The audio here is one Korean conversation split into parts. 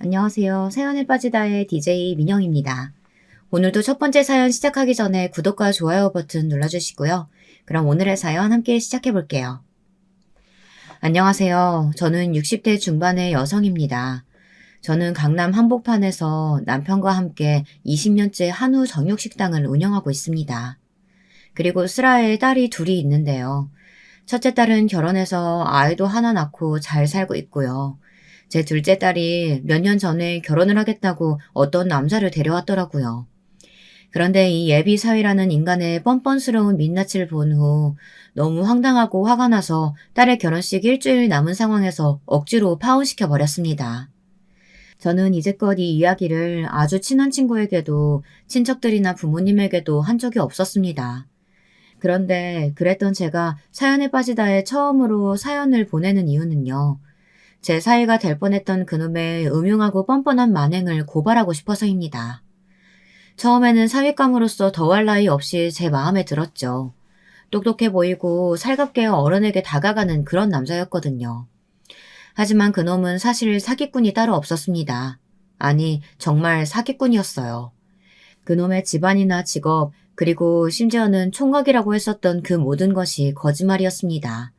안녕하세요. 사연에 빠지다의 DJ 민영입니다. 오늘도 첫 번째 사연 시작하기 전에 구독과 좋아요 버튼 눌러주시고요. 그럼 오늘의 사연 함께 시작해 볼게요. 안녕하세요. 저는 60대 중반의 여성입니다. 저는 강남 한복판에서 남편과 함께 20년째 한우 정육식당을 운영하고 있습니다. 그리고 슬아에 딸이 둘이 있는데요. 첫째 딸은 결혼해서 아이도 하나 낳고 잘 살고 있고요. 제 둘째 딸이 몇 년 전에 결혼을 하겠다고 어떤 남자를 데려왔더라고요. 그런데 이 예비 사위라는 인간의 뻔뻔스러운 민낯을 본 후 너무 황당하고 화가 나서 딸의 결혼식 일주일 남은 상황에서 억지로 파혼시켜 버렸습니다. 저는 이제껏 이 이야기를 아주 친한 친구에게도 친척들이나 부모님에게도 한 적이 없었습니다. 그런데 그랬던 제가 사연에 빠지다에 처음으로 사연을 보내는 이유는요. 제 사이가 될 뻔했던 그놈의 음흉하고 뻔뻔한 만행을 고발하고 싶어서입니다. 처음에는 사윗감으로서 더할 나위 없이 제 마음에 들었죠. 똑똑해 보이고 살갑게 어른에게 다가가는 그런 남자였거든요. 하지만 그놈은 사실 사기꾼이 따로 없었습니다. 아니, 정말 사기꾼이었어요. 그놈의 집안이나 직업, 그리고 심지어는 총각이라고 했었던 그 모든 것이 거짓말이었습니다.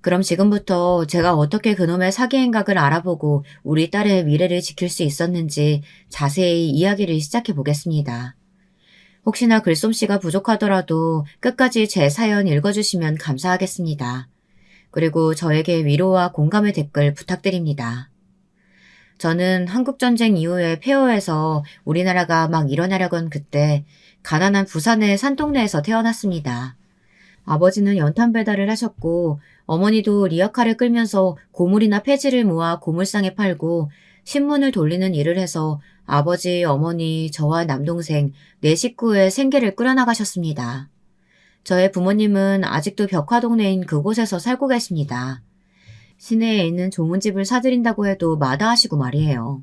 그럼 지금부터 제가 어떻게 그놈의 사기 행각을 알아보고 우리 딸의 미래를 지킬 수 있었는지 자세히 이야기를 시작해 보겠습니다. 혹시나 글솜씨가 부족하더라도 끝까지 제 사연 읽어주시면 감사하겠습니다. 그리고 저에게 위로와 공감의 댓글 부탁드립니다. 저는 한국전쟁 이후에 폐허해서 우리나라가 막 일어나려던 그때 가난한 부산의 산동네에서 태어났습니다. 아버지는 연탄 배달을 하셨고 어머니도 리어카를 끌면서 고물이나 폐지를 모아 고물상에 팔고 신문을 돌리는 일을 해서 아버지, 어머니, 저와 남동생, 네 식구의 생계를 꾸려나가셨습니다. 저의 부모님은 아직도 벽화동네인 그곳에서 살고 계십니다. 시내에 있는 좋은 집을 사드린다고 해도 마다하시고 말이에요.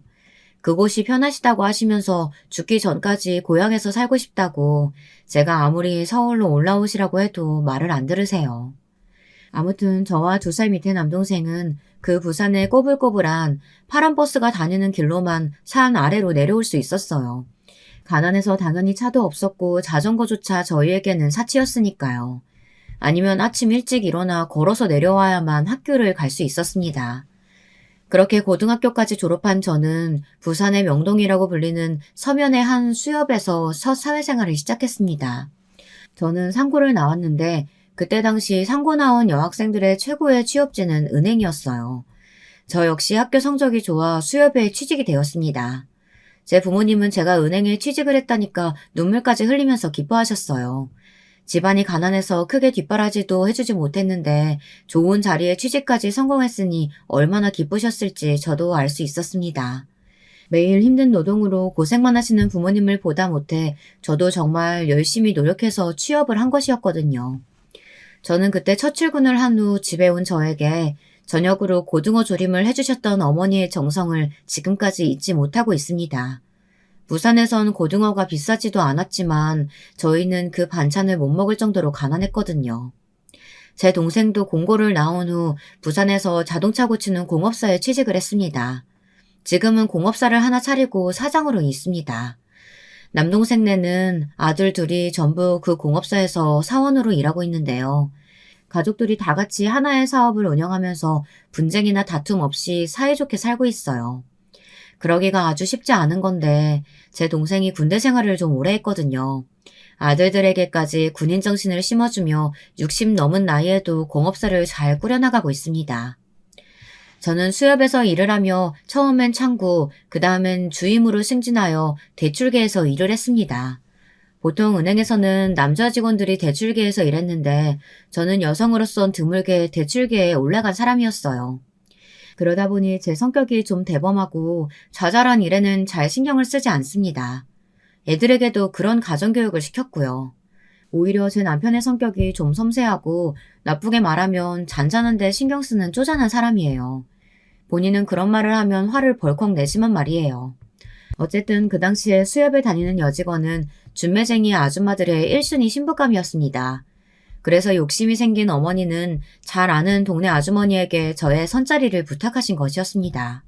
그곳이 편하시다고 하시면서 죽기 전까지 고향에서 살고 싶다고 제가 아무리 서울로 올라오시라고 해도 말을 안 들으세요. 아무튼 저와 2살 밑에 남동생은 그 부산의 꼬불꼬불한 파란 버스가 다니는 길로만 산 아래로 내려올 수 있었어요. 가난해서 당연히 차도 없었고 자전거조차 저희에게는 사치였으니까요. 아니면 아침 일찍 일어나 걸어서 내려와야만 학교를 갈 수 있었습니다. 그렇게 고등학교까지 졸업한 저는 부산의 명동이라고 불리는 서면의 한 수협에서 첫 사회생활을 시작했습니다. 저는 상고를 나왔는데 그때 당시 상고 나온 여학생들의 최고의 취업지는 은행이었어요. 저 역시 학교 성적이 좋아 수협에 취직이 되었습니다. 제 부모님은 제가 은행에 취직을 했다니까 눈물까지 흘리면서 기뻐하셨어요. 집안이 가난해서 크게 뒷바라지도 해주지 못했는데 좋은 자리에 취직까지 성공했으니 얼마나 기쁘셨을지 저도 알 수 있었습니다. 매일 힘든 노동으로 고생만 하시는 부모님을 보다 못해 저도 정말 열심히 노력해서 취업을 한 것이었거든요. 저는 그때 첫 출근을 한 후 집에 온 저에게 저녁으로 고등어 조림을 해주셨던 어머니의 정성을 지금까지 잊지 못하고 있습니다. 부산에선 고등어가 비싸지도 않았지만 저희는 그 반찬을 못 먹을 정도로 가난했거든요. 제 동생도 공고를 나온 후 부산에서 자동차 고치는 공업사에 취직을 했습니다. 지금은 공업사를 하나 차리고 사장으로 있습니다. 남동생네는 아들 둘이 전부 그 공업사에서 사원으로 일하고 있는데요. 가족들이 다 같이 하나의 사업을 운영하면서 분쟁이나 다툼 없이 사이좋게 살고 있어요. 그러기가 아주 쉽지 않은 건데 제 동생이 군대 생활을 좀 오래 했거든요. 아들들에게까지 군인 정신을 심어주며 60 넘은 나이에도 공업사를 잘 꾸려나가고 있습니다. 저는 수협에서 일을 하며 처음엔 창구, 그 다음엔 주임으로 승진하여 대출계에서 일을 했습니다. 보통 은행에서는 남자 직원들이 대출계에서 일했는데 저는 여성으로선 드물게 대출계에 올라간 사람이었어요. 그러다 보니 제 성격이 좀 대범하고 자잘한 일에는 잘 신경을 쓰지 않습니다. 애들에게도 그런 가정교육을 시켰고요. 오히려 제 남편의 성격이 좀 섬세하고 나쁘게 말하면 잔잔한데 신경 쓰는 쪼잔한 사람이에요. 본인은 그런 말을 하면 화를 벌컥 내지만 말이에요. 어쨌든 그 당시에 수협에 다니는 여직원은 준매쟁이 아줌마들의 1순위 신부감이었습니다. 그래서 욕심이 생긴 어머니는 잘 아는 동네 아주머니에게 저의 선자리를 부탁하신 것이었습니다.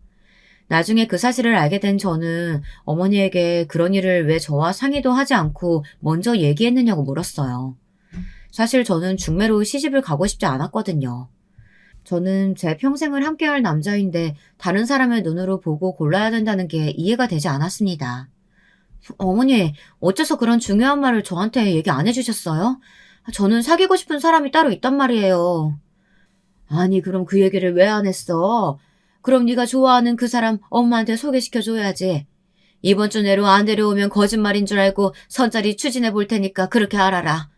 나중에 그 사실을 알게 된 저는 어머니에게 그런 일을 왜 저와 상의도 하지 않고 먼저 얘기했느냐고 물었어요. 사실 저는 중매로 시집을 가고 싶지 않았거든요. 저는 제 평생을 함께할 남자인데 다른 사람의 눈으로 보고 골라야 된다는 게 이해가 되지 않았습니다. 어머니, 어째서 그런 중요한 말을 저한테 얘기 안 해주셨어요? 저는 사귀고 싶은 사람이 따로 있단 말이에요. 아니, 그럼 그 얘기를 왜 안 했어? 그럼 네가 좋아하는 그 사람 엄마한테 소개시켜줘야지. 이번 주 내로 안 데려오면 거짓말인 줄 알고 선자리 추진해 볼 테니까 그렇게 알아라.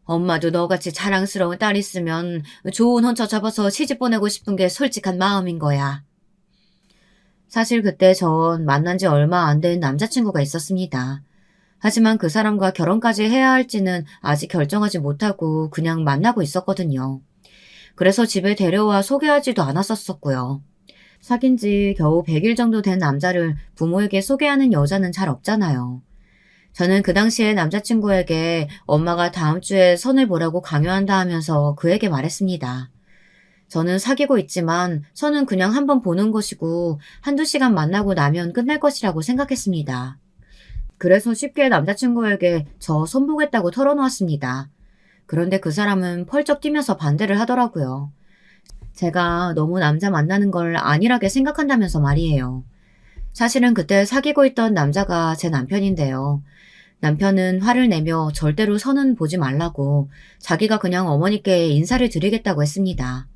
엄마도 너같이 자랑스러운 딸 있으면 좋은 혼처 잡아서 시집 보내고 싶은 게 솔직한 마음인 거야. 사실 그때 전 만난 지 얼마 안 된 남자친구가 있었습니다. 하지만 그 사람과 결혼까지 해야 할지는 아직 결정하지 못하고 그냥 만나고 있었거든요. 그래서 집에 데려와 소개하지도 않았었고요. 사귄 지 겨우 100일 정도 된 남자를 부모에게 소개하는 여자는 잘 없잖아요. 저는 그 당시에 남자친구에게 엄마가 다음 주에 선을 보라고 강요한다 하면서 그에게 말했습니다. 저는 사귀고 있지만 선은 그냥 한번 보는 것이고 한두 시간 만나고 나면 끝날 것이라고 생각했습니다. 그래서 쉽게 남자친구에게 저 선보겠다고 털어놓았습니다. 그런데 그 사람은 펄쩍 뛰면서 반대를 하더라고요. 제가 너무 남자 만나는 걸 안일하게 생각한다면서 말이에요. 사실은 그때 사귀고 있던 남자가 제 남편인데요. 남편은 화를 내며 절대로 선은 보지 말라고 자기가 그냥 어머니께 인사를 드리겠다고 했습니다.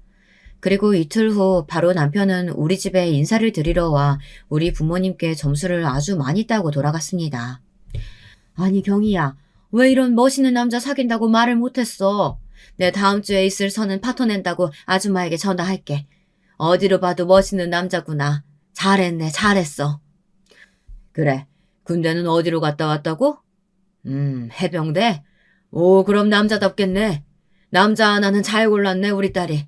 그리고 이틀 후 바로 남편은 우리 집에 인사를 드리러 와 우리 부모님께 점수를 아주 많이 따고 돌아갔습니다. 아니 경희야, 왜 이런 멋있는 남자 사귄다고 말을 못했어? 내 다음 주에 있을 선은 파토 낸다고 아줌마에게 전화할게. 어디로 봐도 멋있는 남자구나. 잘했네, 잘했어. 그래, 군대는 어디로 갔다 왔다고? 해병대? 오, 그럼 남자답겠네. 남자 하나는 잘 골랐네, 우리 딸이.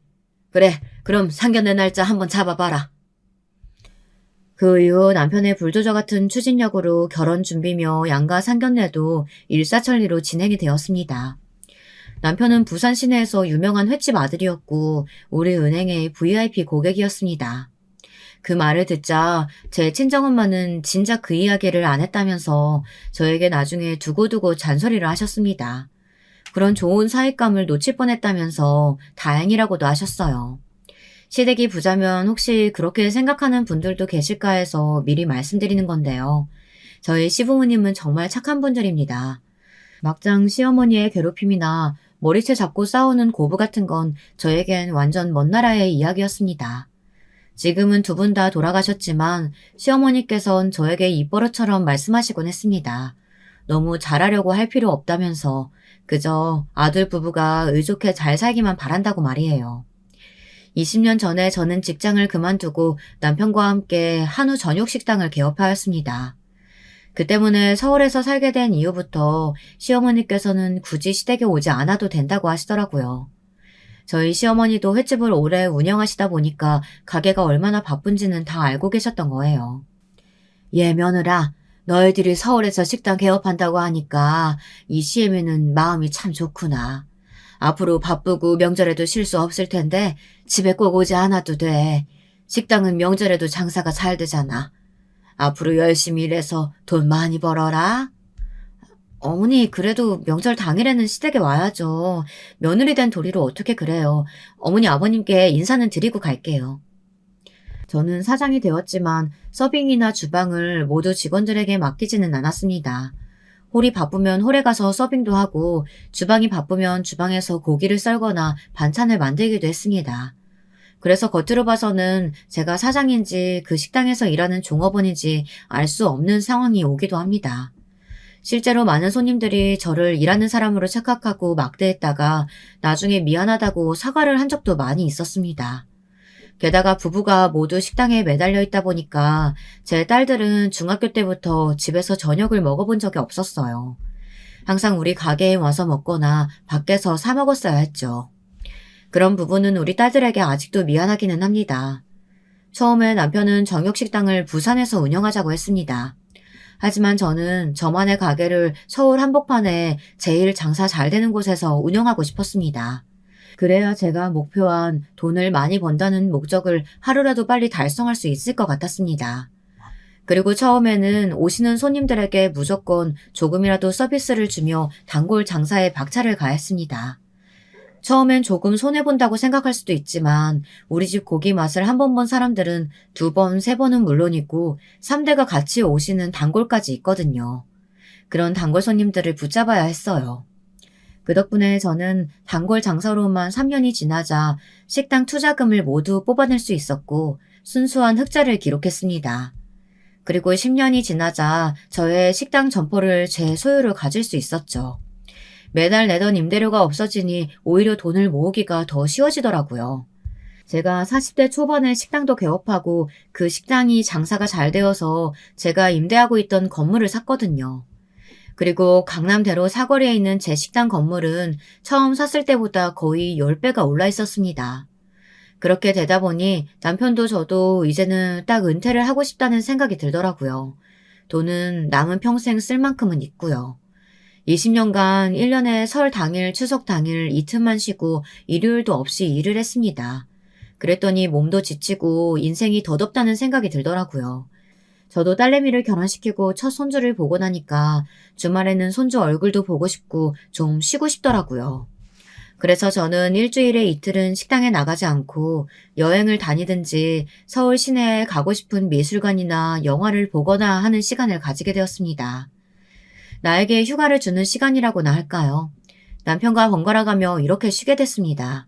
그래, 그럼 상견례 날짜 한번 잡아봐라. 그 이후 남편의 불도저 같은 추진력으로 결혼 준비며 양가 상견례도 일사천리로 진행이 되었습니다. 남편은 부산 시내에서 유명한 횟집 아들이었고 우리 은행의 VIP 고객이었습니다. 그 말을 듣자 제 친정엄마는 진작 그 이야기를 안 했다면서 저에게 나중에 두고두고 잔소리를 하셨습니다. 그런 좋은 사윗감을 놓칠 뻔했다면서 다행이라고도 하셨어요. 시댁이 부자면 혹시 그렇게 생각하는 분들도 계실까 해서 미리 말씀드리는 건데요. 저희 시부모님은 정말 착한 분들입니다. 막장 시어머니의 괴롭힘이나 머리채 잡고 싸우는 고부 같은 건 저에겐 완전 먼 나라의 이야기였습니다. 지금은 두 분 다 돌아가셨지만 시어머니께선 저에게 입버릇처럼 말씀하시곤 했습니다. 너무 잘하려고 할 필요 없다면서 그저 아들 부부가 의좋게 잘 살기만 바란다고 말이에요. 20년 전에 저는 직장을 그만두고 남편과 함께 한우 전용 식당을 개업하였습니다. 그 때문에 서울에서 살게 된 이후부터 시어머니께서는 굳이 시댁에 오지 않아도 된다고 하시더라고요. 저희 시어머니도 횟집을 오래 운영하시다 보니까 가게가 얼마나 바쁜지는 다 알고 계셨던 거예요. 예, 며느라, 너희들이 서울에서 식당 개업한다고 하니까 이 시애미는 마음이 참 좋구나. 앞으로 바쁘고 명절에도 쉴 수 없을 텐데 집에 꼭 오지 않아도 돼. 식당은 명절에도 장사가 잘 되잖아. 앞으로 열심히 일해서 돈 많이 벌어라. 어머니, 그래도 명절 당일에는 시댁에 와야죠. 며느리 된 도리로 어떻게 그래요. 어머니, 아버님께 인사는 드리고 갈게요. 저는 사장이 되었지만 서빙이나 주방을 모두 직원들에게 맡기지는 않았습니다. 홀이 바쁘면 홀에 가서 서빙도 하고 주방이 바쁘면 주방에서 고기를 썰거나 반찬을 만들기도 했습니다. 그래서 겉으로 봐서는 제가 사장인지 그 식당에서 일하는 종업원인지 알 수 없는 상황이 오기도 합니다. 실제로 많은 손님들이 저를 일하는 사람으로 착각하고 막대했다가 나중에 미안하다고 사과를 한 적도 많이 있었습니다. 게다가 부부가 모두 식당에 매달려 있다 보니까 제 딸들은 중학교 때부터 집에서 저녁을 먹어본 적이 없었어요. 항상 우리 가게에 와서 먹거나 밖에서 사 먹었어야 했죠. 그런 부분은 우리 딸들에게 아직도 미안하기는 합니다. 처음에 남편은 정육식당을 부산에서 운영하자고 했습니다. 하지만 저는 저만의 가게를 서울 한복판에 제일 장사 잘 되는 곳에서 운영하고 싶었습니다. 그래야 제가 목표한 돈을 많이 번다는 목적을 하루라도 빨리 달성할 수 있을 것 같았습니다. 그리고 처음에는 오시는 손님들에게 무조건 조금이라도 서비스를 주며 단골 장사에 박차를 가했습니다. 처음엔 조금 손해본다고 생각할 수도 있지만 우리 집 고기 맛을 한 번 본 사람들은 두 번, 세 번은 물론이고 3대가 같이 오시는 단골까지 있거든요. 그런 단골 손님들을 붙잡아야 했어요. 그 덕분에 저는 단골 장사로만 3년이 지나자 식당 투자금을 모두 뽑아낼 수 있었고 순수한 흑자를 기록했습니다. 그리고 10년이 지나자 저의 식당 점포를 제 소유로 가질 수 있었죠. 매달 내던 임대료가 없어지니 오히려 돈을 모으기가 더 쉬워지더라고요. 제가 40대 초반에 식당도 개업하고 그 식당이 장사가 잘 되어서 제가 임대하고 있던 건물을 샀거든요. 그리고 강남대로 사거리에 있는 제 식당 건물은 처음 샀을 때보다 거의 10배가 올라 있었습니다. 그렇게 되다 보니 남편도 저도 이제는 딱 은퇴를 하고 싶다는 생각이 들더라고요. 돈은 남은 평생 쓸 만큼은 있고요. 20년간 1년에 설 당일, 추석 당일 이틀만 쉬고 일요일도 없이 일을 했습니다. 그랬더니 몸도 지치고 인생이 덧없다는 생각이 들더라고요. 저도 딸내미를 결혼시키고 첫 손주를 보고 나니까 주말에는 손주 얼굴도 보고 싶고 좀 쉬고 싶더라고요. 그래서 저는 일주일에 이틀은 식당에 나가지 않고 여행을 다니든지 서울 시내에 가고 싶은 미술관이나 영화를 보거나 하는 시간을 가지게 되었습니다. 나에게 휴가를 주는 시간이라고나 할까요? 남편과 번갈아가며 이렇게 쉬게 됐습니다.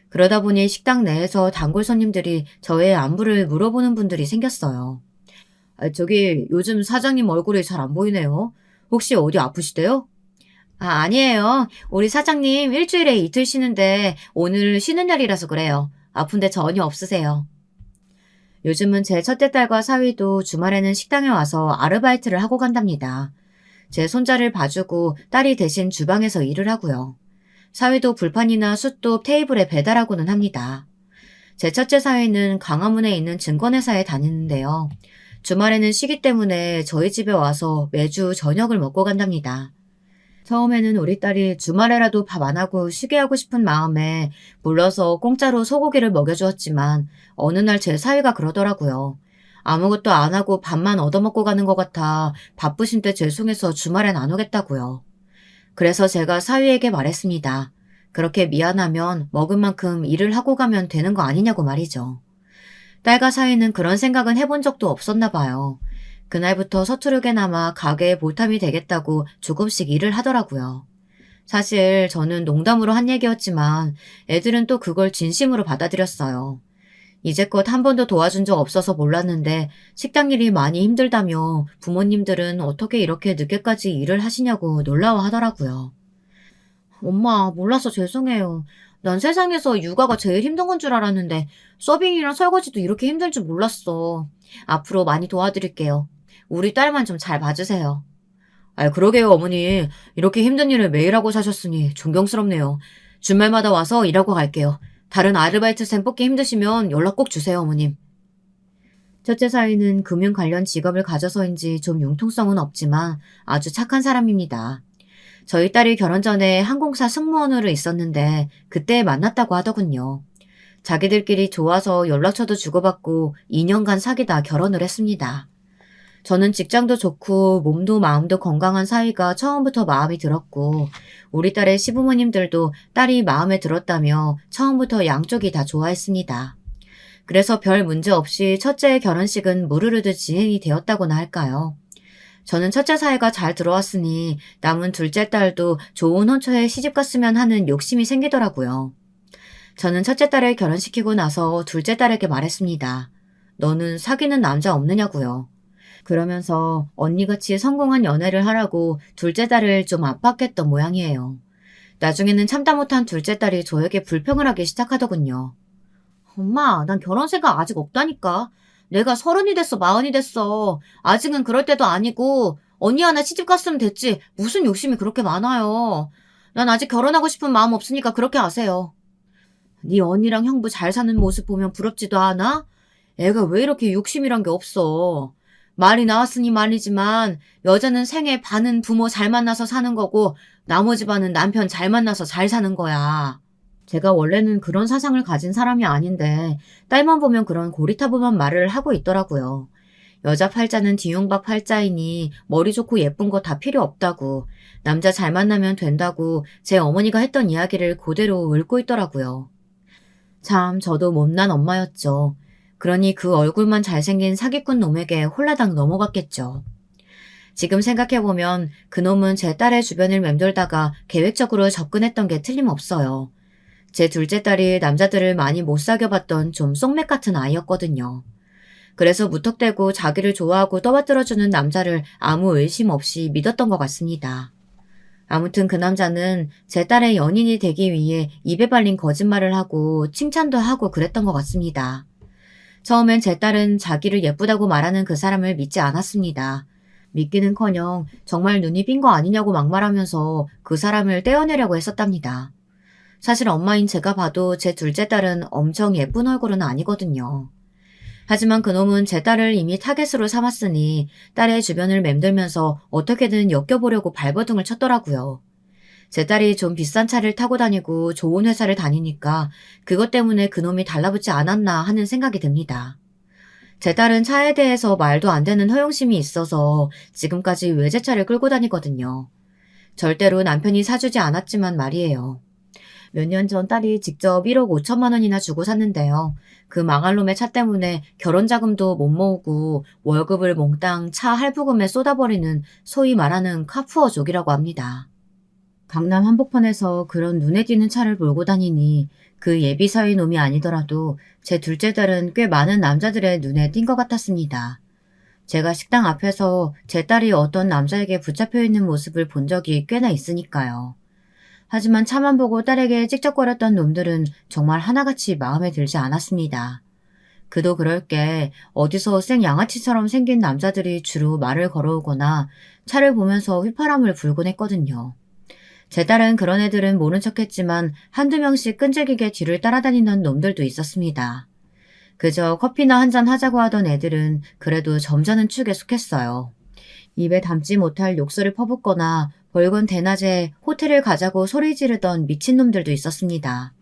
그러다 보니 식당 내에서 단골 손님들이 저의 안부를 물어보는 분들이 생겼어요. 저기 요즘 사장님 얼굴이 잘 안 보이네요. 혹시 어디 아프시대요? 아니에요. 우리 사장님 일주일에 이틀 쉬는데 오늘 쉬는 날이라서 그래요. 아픈데 전혀 없으세요. 요즘은 제 첫째 딸과 사위도 주말에는 식당에 와서 아르바이트를 하고 간답니다. 제 손자를 봐주고 딸이 대신 주방에서 일을 하고요. 사위도 불판이나 숯도 테이블에 배달하고는 합니다. 제 첫째 사위는 광화문에 있는 증권회사에 다니는데요. 주말에는 쉬기 때문에 저희 집에 와서 매주 저녁을 먹고 간답니다. 처음에는 우리 딸이 주말에라도 밥 안 하고 쉬게 하고 싶은 마음에 불러서 공짜로 소고기를 먹여주었지만 어느 날 제 사위가 그러더라고요. 아무것도 안 하고 밥만 얻어먹고 가는 것 같아 바쁘신데 죄송해서 주말엔 안 오겠다고요. 그래서 제가 사위에게 말했습니다. 그렇게 미안하면 먹은 만큼 일을 하고 가면 되는 거 아니냐고 말이죠. 딸과 사위는 그런 생각은 해본 적도 없었나 봐요. 그날부터 서투르게나마 가게에 보탬이 되겠다고 조금씩 일을 하더라고요. 사실 저는 농담으로 한 얘기였지만 애들은 또 그걸 진심으로 받아들였어요. 이제껏 한 번도 도와준 적 없어서 몰랐는데 식당 일이 많이 힘들다며 부모님들은 어떻게 이렇게 늦게까지 일을 하시냐고 놀라워하더라고요. 엄마, 몰라서 죄송해요. 난 세상에서 육아가 제일 힘든 건 줄 알았는데 서빙이랑 설거지도 이렇게 힘들 줄 몰랐어. 앞으로 많이 도와드릴게요. 우리 딸만 좀 잘 봐주세요. 그러게요, 어머니. 이렇게 힘든 일을 매일 하고 사셨으니 존경스럽네요. 주말마다 와서 일하고 갈게요. 다른 아르바이트생 뽑기 힘드시면 연락 꼭 주세요, 어머님. 첫째 사위는 금융 관련 직업을 가져서인지 좀 융통성은 없지만 아주 착한 사람입니다. 저희 딸이 결혼 전에 항공사 승무원으로 있었는데 그때 만났다고 하더군요. 자기들끼리 좋아서 연락처도 주고받고 2년간 사귀다 결혼을 했습니다. 저는 직장도 좋고 몸도 마음도 건강한 사위가 처음부터 마음이 들었고 우리 딸의 시부모님들도 딸이 마음에 들었다며 처음부터 양쪽이 다 좋아했습니다. 그래서 별 문제 없이 첫째의 결혼식은 무르르듯 진행이 되었다고나 할까요? 저는 첫째 사위가 잘 들어왔으니 남은 둘째 딸도 좋은 혼처에 시집갔으면 하는 욕심이 생기더라고요. 저는 첫째 딸을 결혼시키고 나서 둘째 딸에게 말했습니다. 너는 사귀는 남자 없느냐고요. 그러면서 언니같이 성공한 연애를 하라고 둘째 딸을 좀 압박했던 모양이에요. 나중에는 참다 못한 둘째 딸이 저에게 불평을 하기 시작하더군요. 엄마, 난 결혼 생각 아직 없다니까. 내가 30이 됐어, 40이 됐어. 아직은 그럴 때도 아니고 언니 하나 시집 갔으면 됐지. 무슨 욕심이 그렇게 많아요. 난 아직 결혼하고 싶은 마음 없으니까 그렇게 하세요. 네 언니랑 형부 잘 사는 모습 보면 부럽지도 않아? 애가 왜 이렇게 욕심이란 게 없어. 말이 나왔으니 말이지만 여자는 생애 반은 부모 잘 만나서 사는 거고 나머지 반은 남편 잘 만나서 잘 사는 거야. 제가 원래는 그런 사상을 가진 사람이 아닌데 딸만 보면 그런 고리타분한 말을 하고 있더라고요. 여자 팔자는 뒤용박 팔자이니 머리 좋고 예쁜 거 다 필요 없다고, 남자 잘 만나면 된다고 제 어머니가 했던 이야기를 그대로 읊고 있더라고요. 참 저도 못난 엄마였죠. 그러니 그 얼굴만 잘생긴 사기꾼 놈에게 홀라당 넘어갔겠죠. 지금 생각해보면 그놈은 제 딸의 주변을 맴돌다가 계획적으로 접근했던 게 틀림없어요. 제 둘째 딸이 남자들을 많이 못 사귀어봤던 좀 쏙맥 같은 아이였거든요. 그래서 무턱대고 자기를 좋아하고 떠받들어주는 남자를 아무 의심 없이 믿었던 것 같습니다. 아무튼 그 남자는 제 딸의 연인이 되기 위해 입에 발린 거짓말을 하고 칭찬도 하고 그랬던 것 같습니다. 처음엔 제 딸은 자기를 예쁘다고 말하는 그 사람을 믿지 않았습니다. 믿기는커녕 정말 눈이 삔 거 아니냐고 막말하면서 그 사람을 떼어내려고 했었답니다. 사실 엄마인 제가 봐도 제 둘째 딸은 엄청 예쁜 얼굴은 아니거든요. 하지만 그놈은 제 딸을 이미 타겟으로 삼았으니 딸의 주변을 맴돌면서 어떻게든 엮여보려고 발버둥을 쳤더라고요. 제 딸이 좀 비싼 차를 타고 다니고 좋은 회사를 다니니까 그것 때문에 그놈이 달라붙지 않았나 하는 생각이 듭니다. 제 딸은 차에 대해서 말도 안 되는 허영심이 있어서 지금까지 외제차를 끌고 다니거든요. 절대로 남편이 사주지 않았지만 말이에요. 몇 년 전 딸이 직접 1억 5천만 원이나 주고 샀는데요. 그 망할 놈의 차 때문에 결혼 자금도 못 모으고 월급을 몽땅 차 할부금에 쏟아버리는 소위 말하는 카푸어족이라고 합니다. 강남 한복판에서 그런 눈에 띄는 차를 몰고 다니니 그 예비사위 놈이 아니더라도 제 둘째 딸은 꽤 많은 남자들의 눈에 띈 것 같았습니다. 제가 식당 앞에서 제 딸이 어떤 남자에게 붙잡혀 있는 모습을 본 적이 꽤나 있으니까요. 하지만 차만 보고 딸에게 찍적거렸던 놈들은 정말 하나같이 마음에 들지 않았습니다. 그도 그럴 게 어디서 생 양아치처럼 생긴 남자들이 주로 말을 걸어오거나 차를 보면서 휘파람을 불곤 했거든요. 제 딸은 그런 애들은 모른 척했지만 한두 명씩 끈질기게 뒤를 따라다니는 놈들도 있었습니다. 그저 커피나 한잔 하자고 하던 애들은 그래도 점잖은 축에 속했어요. 입에 담지 못할 욕설을 퍼붓거나 벌건 대낮에 호텔을 가자고 소리 지르던 미친놈들도 있었습니다.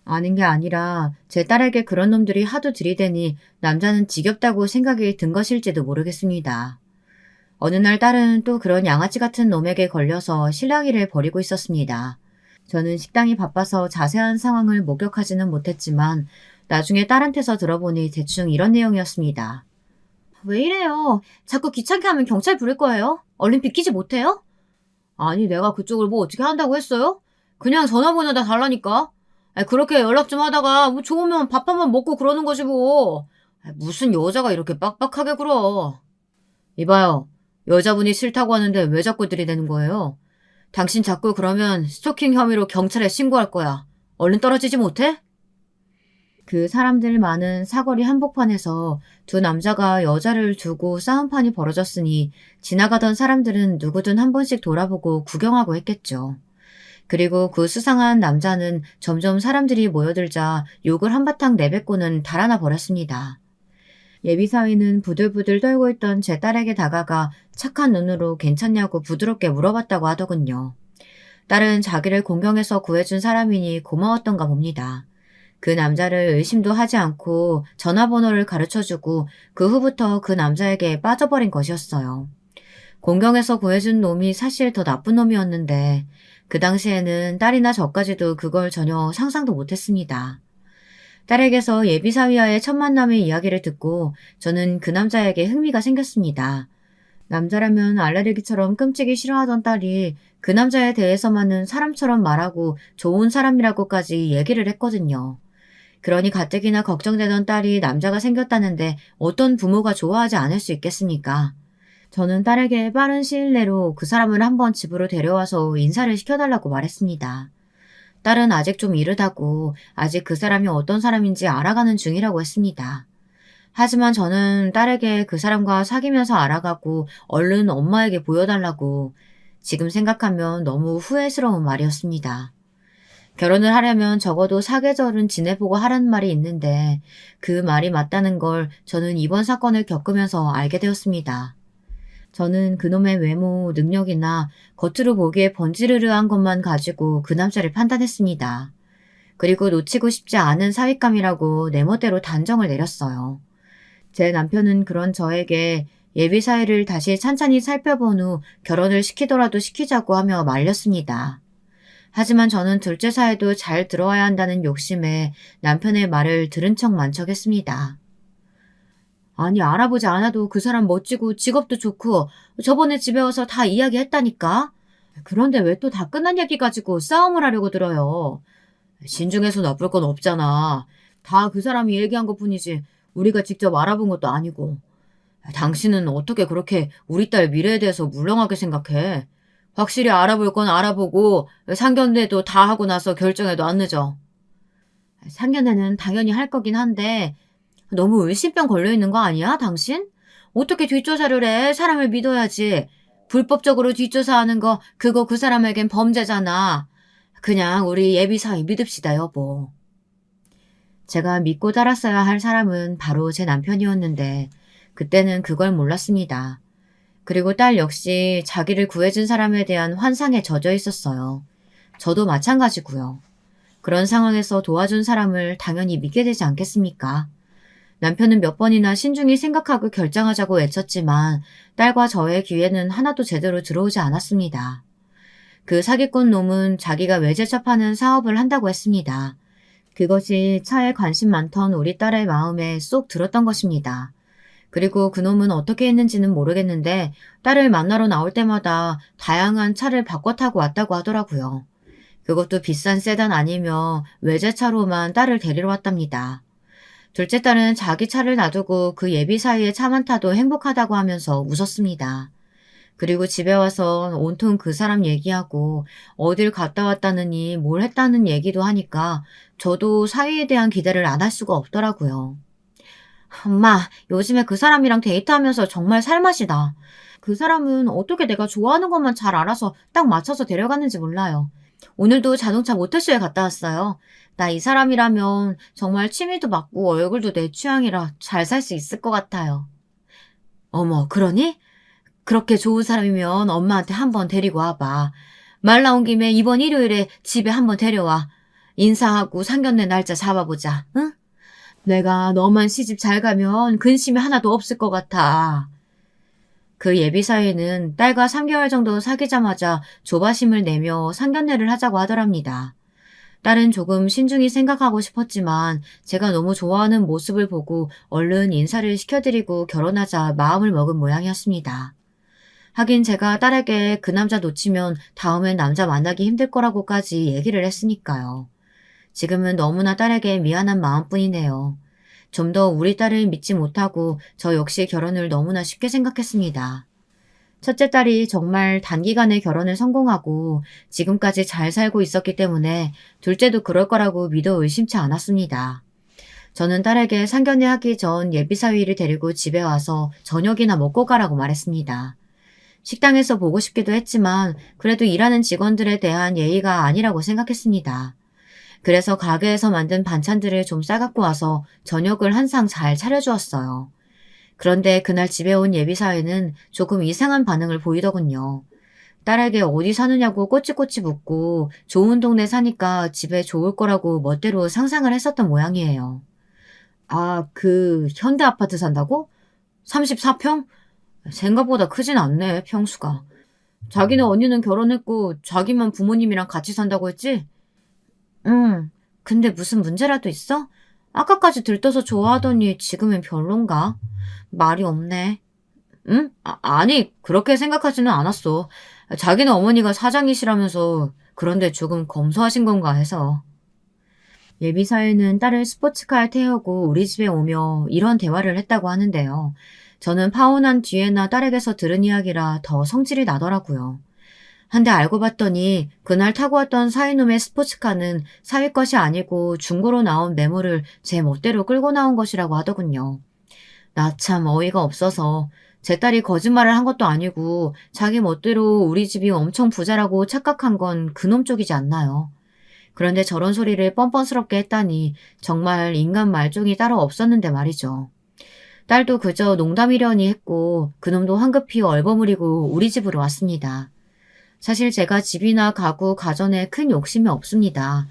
아는 게 아니라 제 딸에게 그런 놈들이 하도 들이대니 남자는 지겹다고 생각이 든 것일지도 모르겠습니다. 어느 날 딸은 또 그런 양아치 같은 놈에게 걸려서 실랑이를 벌이고 있었습니다. 저는 식당이 바빠서 자세한 상황을 목격하지는 못했지만 나중에 딸한테서 들어보니 대충 이런 내용이었습니다. 왜 이래요? 자꾸 귀찮게 하면 경찰 부를 거예요? 얼른 비키지 못해요? 아니 내가 그쪽을 뭐 어떻게 한다고 했어요? 그냥 전화번호 다 달라니까. 그렇게 연락 좀 하다가 뭐 좋으면 밥 한 번 먹고 그러는 거지 뭐. 무슨 여자가 이렇게 빡빡하게 굴어. 이봐요. 여자분이 싫다고 하는데 왜 자꾸 들이대는 거예요? 당신 자꾸 그러면 스토킹 혐의로 경찰에 신고할 거야. 얼른 떨어지지 못해? 그 사람들 많은 사거리 한복판에서 두 남자가 여자를 두고 싸움판이 벌어졌으니 지나가던 사람들은 누구든 한 번씩 돌아보고 구경하고 했겠죠. 그리고 그 수상한 남자는 점점 사람들이 모여들자 욕을 한바탕 내뱉고는 달아나 버렸습니다. 예비사위는 부들부들 떨고 있던 제 딸에게 다가가 착한 눈으로 괜찮냐고 부드럽게 물어봤다고 하더군요. 딸은 자기를 공경해서 구해준 사람이니 고마웠던가 봅니다. 그 남자를 의심도 하지 않고 전화번호를 가르쳐주고 그 후부터 그 남자에게 빠져버린 것이었어요. 공경해서 구해준 놈이 사실 더 나쁜 놈이었는데 그 당시에는 딸이나 저까지도 그걸 전혀 상상도 못했습니다. 딸에게서 예비사위와의 첫 만남의 이야기를 듣고 저는 그 남자에게 흥미가 생겼습니다. 남자라면 알레르기처럼 끔찍이 싫어하던 딸이 그 남자에 대해서만은 사람처럼 말하고 좋은 사람이라고까지 얘기를 했거든요. 그러니 가뜩이나 걱정되던 딸이 남자가 생겼다는데 어떤 부모가 좋아하지 않을 수 있겠습니까? 저는 딸에게 빠른 시일 내로 그 사람을 한번 집으로 데려와서 인사를 시켜달라고 말했습니다. 딸은 아직 좀 이르다고 아직 그 사람이 어떤 사람인지 알아가는 중이라고 했습니다. 하지만 저는 딸에게 그 사람과 사귀면서 알아가고 얼른 엄마에게 보여달라고 지금 생각하면 너무 후회스러운 말이었습니다. 결혼을 하려면 적어도 사계절은 지내보고 하라는 말이 있는데 그 말이 맞다는 걸 저는 이번 사건을 겪으면서 알게 되었습니다. 저는 그놈의 외모, 능력이나 겉으로 보기에 번지르르한 것만 가지고 그 남자를 판단했습니다. 그리고 놓치고 싶지 않은 사윗감이라고 내 멋대로 단정을 내렸어요. 제 남편은 그런 저에게 예비 사회를 다시 찬찬히 살펴본 후 결혼을 시키더라도 시키자고 하며 말렸습니다. 하지만 저는 둘째 사회도 잘 들어와야 한다는 욕심에 남편의 말을 들은 척 만척했습니다. 아니, 알아보지 않아도 그 사람 멋지고 직업도 좋고 저번에 집에 와서 다 이야기했다니까? 그런데 왜 또 다 끝난 얘기 가지고 싸움을 하려고 들어요? 신중해서 나쁠 건 없잖아. 다 그 사람이 얘기한 것뿐이지 우리가 직접 알아본 것도 아니고. 당신은 어떻게 그렇게 우리 딸 미래에 대해서 물렁하게 생각해? 확실히 알아볼 건 알아보고 상견례도 다 하고 나서 결정해도 안 늦어. 상견례는 당연히 할 거긴 한데 너무 의심병 걸려있는 거 아니야, 당신? 어떻게 뒷조사를 해? 사람을 믿어야지. 불법적으로 뒷조사하는 거 그거 그 사람에겐 범죄잖아. 그냥 우리 예비사위 믿읍시다, 여보. 제가 믿고 따랐어야 할 사람은 바로 제 남편이었는데 그때는 그걸 몰랐습니다. 그리고 딸 역시 자기를 구해준 사람에 대한 환상에 젖어 있었어요. 저도 마찬가지고요. 그런 상황에서 도와준 사람을 당연히 믿게 되지 않겠습니까? 남편은 몇 번이나 신중히 생각하고 결정하자고 외쳤지만 딸과 저의 귀에는 하나도 제대로 들어오지 않았습니다. 그 사기꾼 놈은 자기가 외제차파는 사업을 한다고 했습니다. 그것이 차에 관심 많던 우리 딸의 마음에 쏙 들었던 것입니다. 그리고 그놈은 어떻게 했는지는 모르겠는데 딸을 만나러 나올 때마다 다양한 차를 바꿔 타고 왔다고 하더라고요. 그것도 비싼 세단 아니며 외제차로만 딸을 데리러 왔답니다. 둘째 딸은 자기 차를 놔두고 그 예비 사이에 차만 타도 행복하다고 하면서 웃었습니다. 그리고 집에 와서 온통 그 사람 얘기하고 어딜 갔다 왔다느니 뭘 했다는 얘기도 하니까 저도 사위에 대한 기대를 안 할 수가 없더라고요. 엄마, 요즘에 그 사람이랑 데이트하면서 정말 살맛이다. 그 사람은 어떻게 내가 좋아하는 것만 잘 알아서 딱 맞춰서 데려갔는지 몰라요. 오늘도 자동차 모터쇼에 갔다 왔어요. 나 이 사람이라면 정말 취미도 맞고 얼굴도 내 취향이라 잘 살 수 있을 것 같아요. 어머, 그러니? 그렇게 좋은 사람이면 엄마한테 한번 데리고 와봐. 말 나온 김에 이번 일요일에 집에 한번 데려와. 인사하고 상견례 날짜 잡아보자, 응? 내가 너만 시집 잘 가면 근심이 하나도 없을 것 같아. 그 예비 사이는 딸과 3개월 정도 사귀자마자 조바심을 내며 상견례를 하자고 하더랍니다. 딸은 조금 신중히 생각하고 싶었지만 제가 너무 좋아하는 모습을 보고 얼른 인사를 시켜드리고 결혼하자 마음을 먹은 모양이었습니다. 하긴 제가 딸에게 그 남자 놓치면 다음엔 남자 만나기 힘들 거라고까지 얘기를 했으니까요. 지금은 너무나 딸에게 미안한 마음뿐이네요. 좀 더 우리 딸을 믿지 못하고 저 역시 결혼을 너무나 쉽게 생각했습니다. 첫째 딸이 정말 단기간에 결혼을 성공하고 지금까지 잘 살고 있었기 때문에 둘째도 그럴 거라고 믿어 의심치 않았습니다. 저는 딸에게 상견례 하기 전 예비사위를 데리고 집에 와서 저녁이나 먹고 가라고 말했습니다. 식당에서 보고 싶기도 했지만 그래도 일하는 직원들에 대한 예의가 아니라고 생각했습니다. 그래서 가게에서 만든 반찬들을 좀 싸갖고 와서 저녁을 한 상 잘 차려주었어요. 그런데 그날 집에 온 예비사회는 조금 이상한 반응을 보이더군요. 딸에게 어디 사느냐고 꼬치꼬치 묻고 좋은 동네 사니까 집에 좋을 거라고 멋대로 상상을 했었던 모양이에요. 아, 그 현대 아파트 산다고? 34평? 생각보다 크진 않네, 평수가. 자기네 언니는 결혼했고 자기만 부모님이랑 같이 산다고 했지? 응. 근데 무슨 문제라도 있어? 아까까지 들떠서 좋아하더니 지금은 별론가? 말이 없네. 응? 아니, 그렇게 생각하지는 않았어. 자기네 어머니가 사장이시라면서 그런데 조금 검소하신 건가 해서. 예비사회는 딸을 스포츠카에 태우고 우리 집에 오며 이런 대화를 했다고 하는데요. 저는 파혼한 뒤에나 딸에게서 들은 이야기라 더 성질이 나더라고요. 한데 알고 봤더니 그날 타고 왔던 사위놈의 스포츠카는 사위 것이 아니고 중고로 나온 매물을 제 멋대로 끌고 나온 것이라고 하더군요. 나 참 어이가 없어서 제 딸이 거짓말을 한 것도 아니고 자기 멋대로 우리 집이 엄청 부자라고 착각한 건 그놈 쪽이지 않나요? 그런데 저런 소리를 뻔뻔스럽게 했다니 정말 인간 말종이 따로 없었는데 말이죠. 딸도 그저 농담이려니 했고 그놈도 황급히 얼버무리고 우리 집으로 왔습니다. 사실 제가 집이나 가구, 가전에 큰 욕심이 없습니다.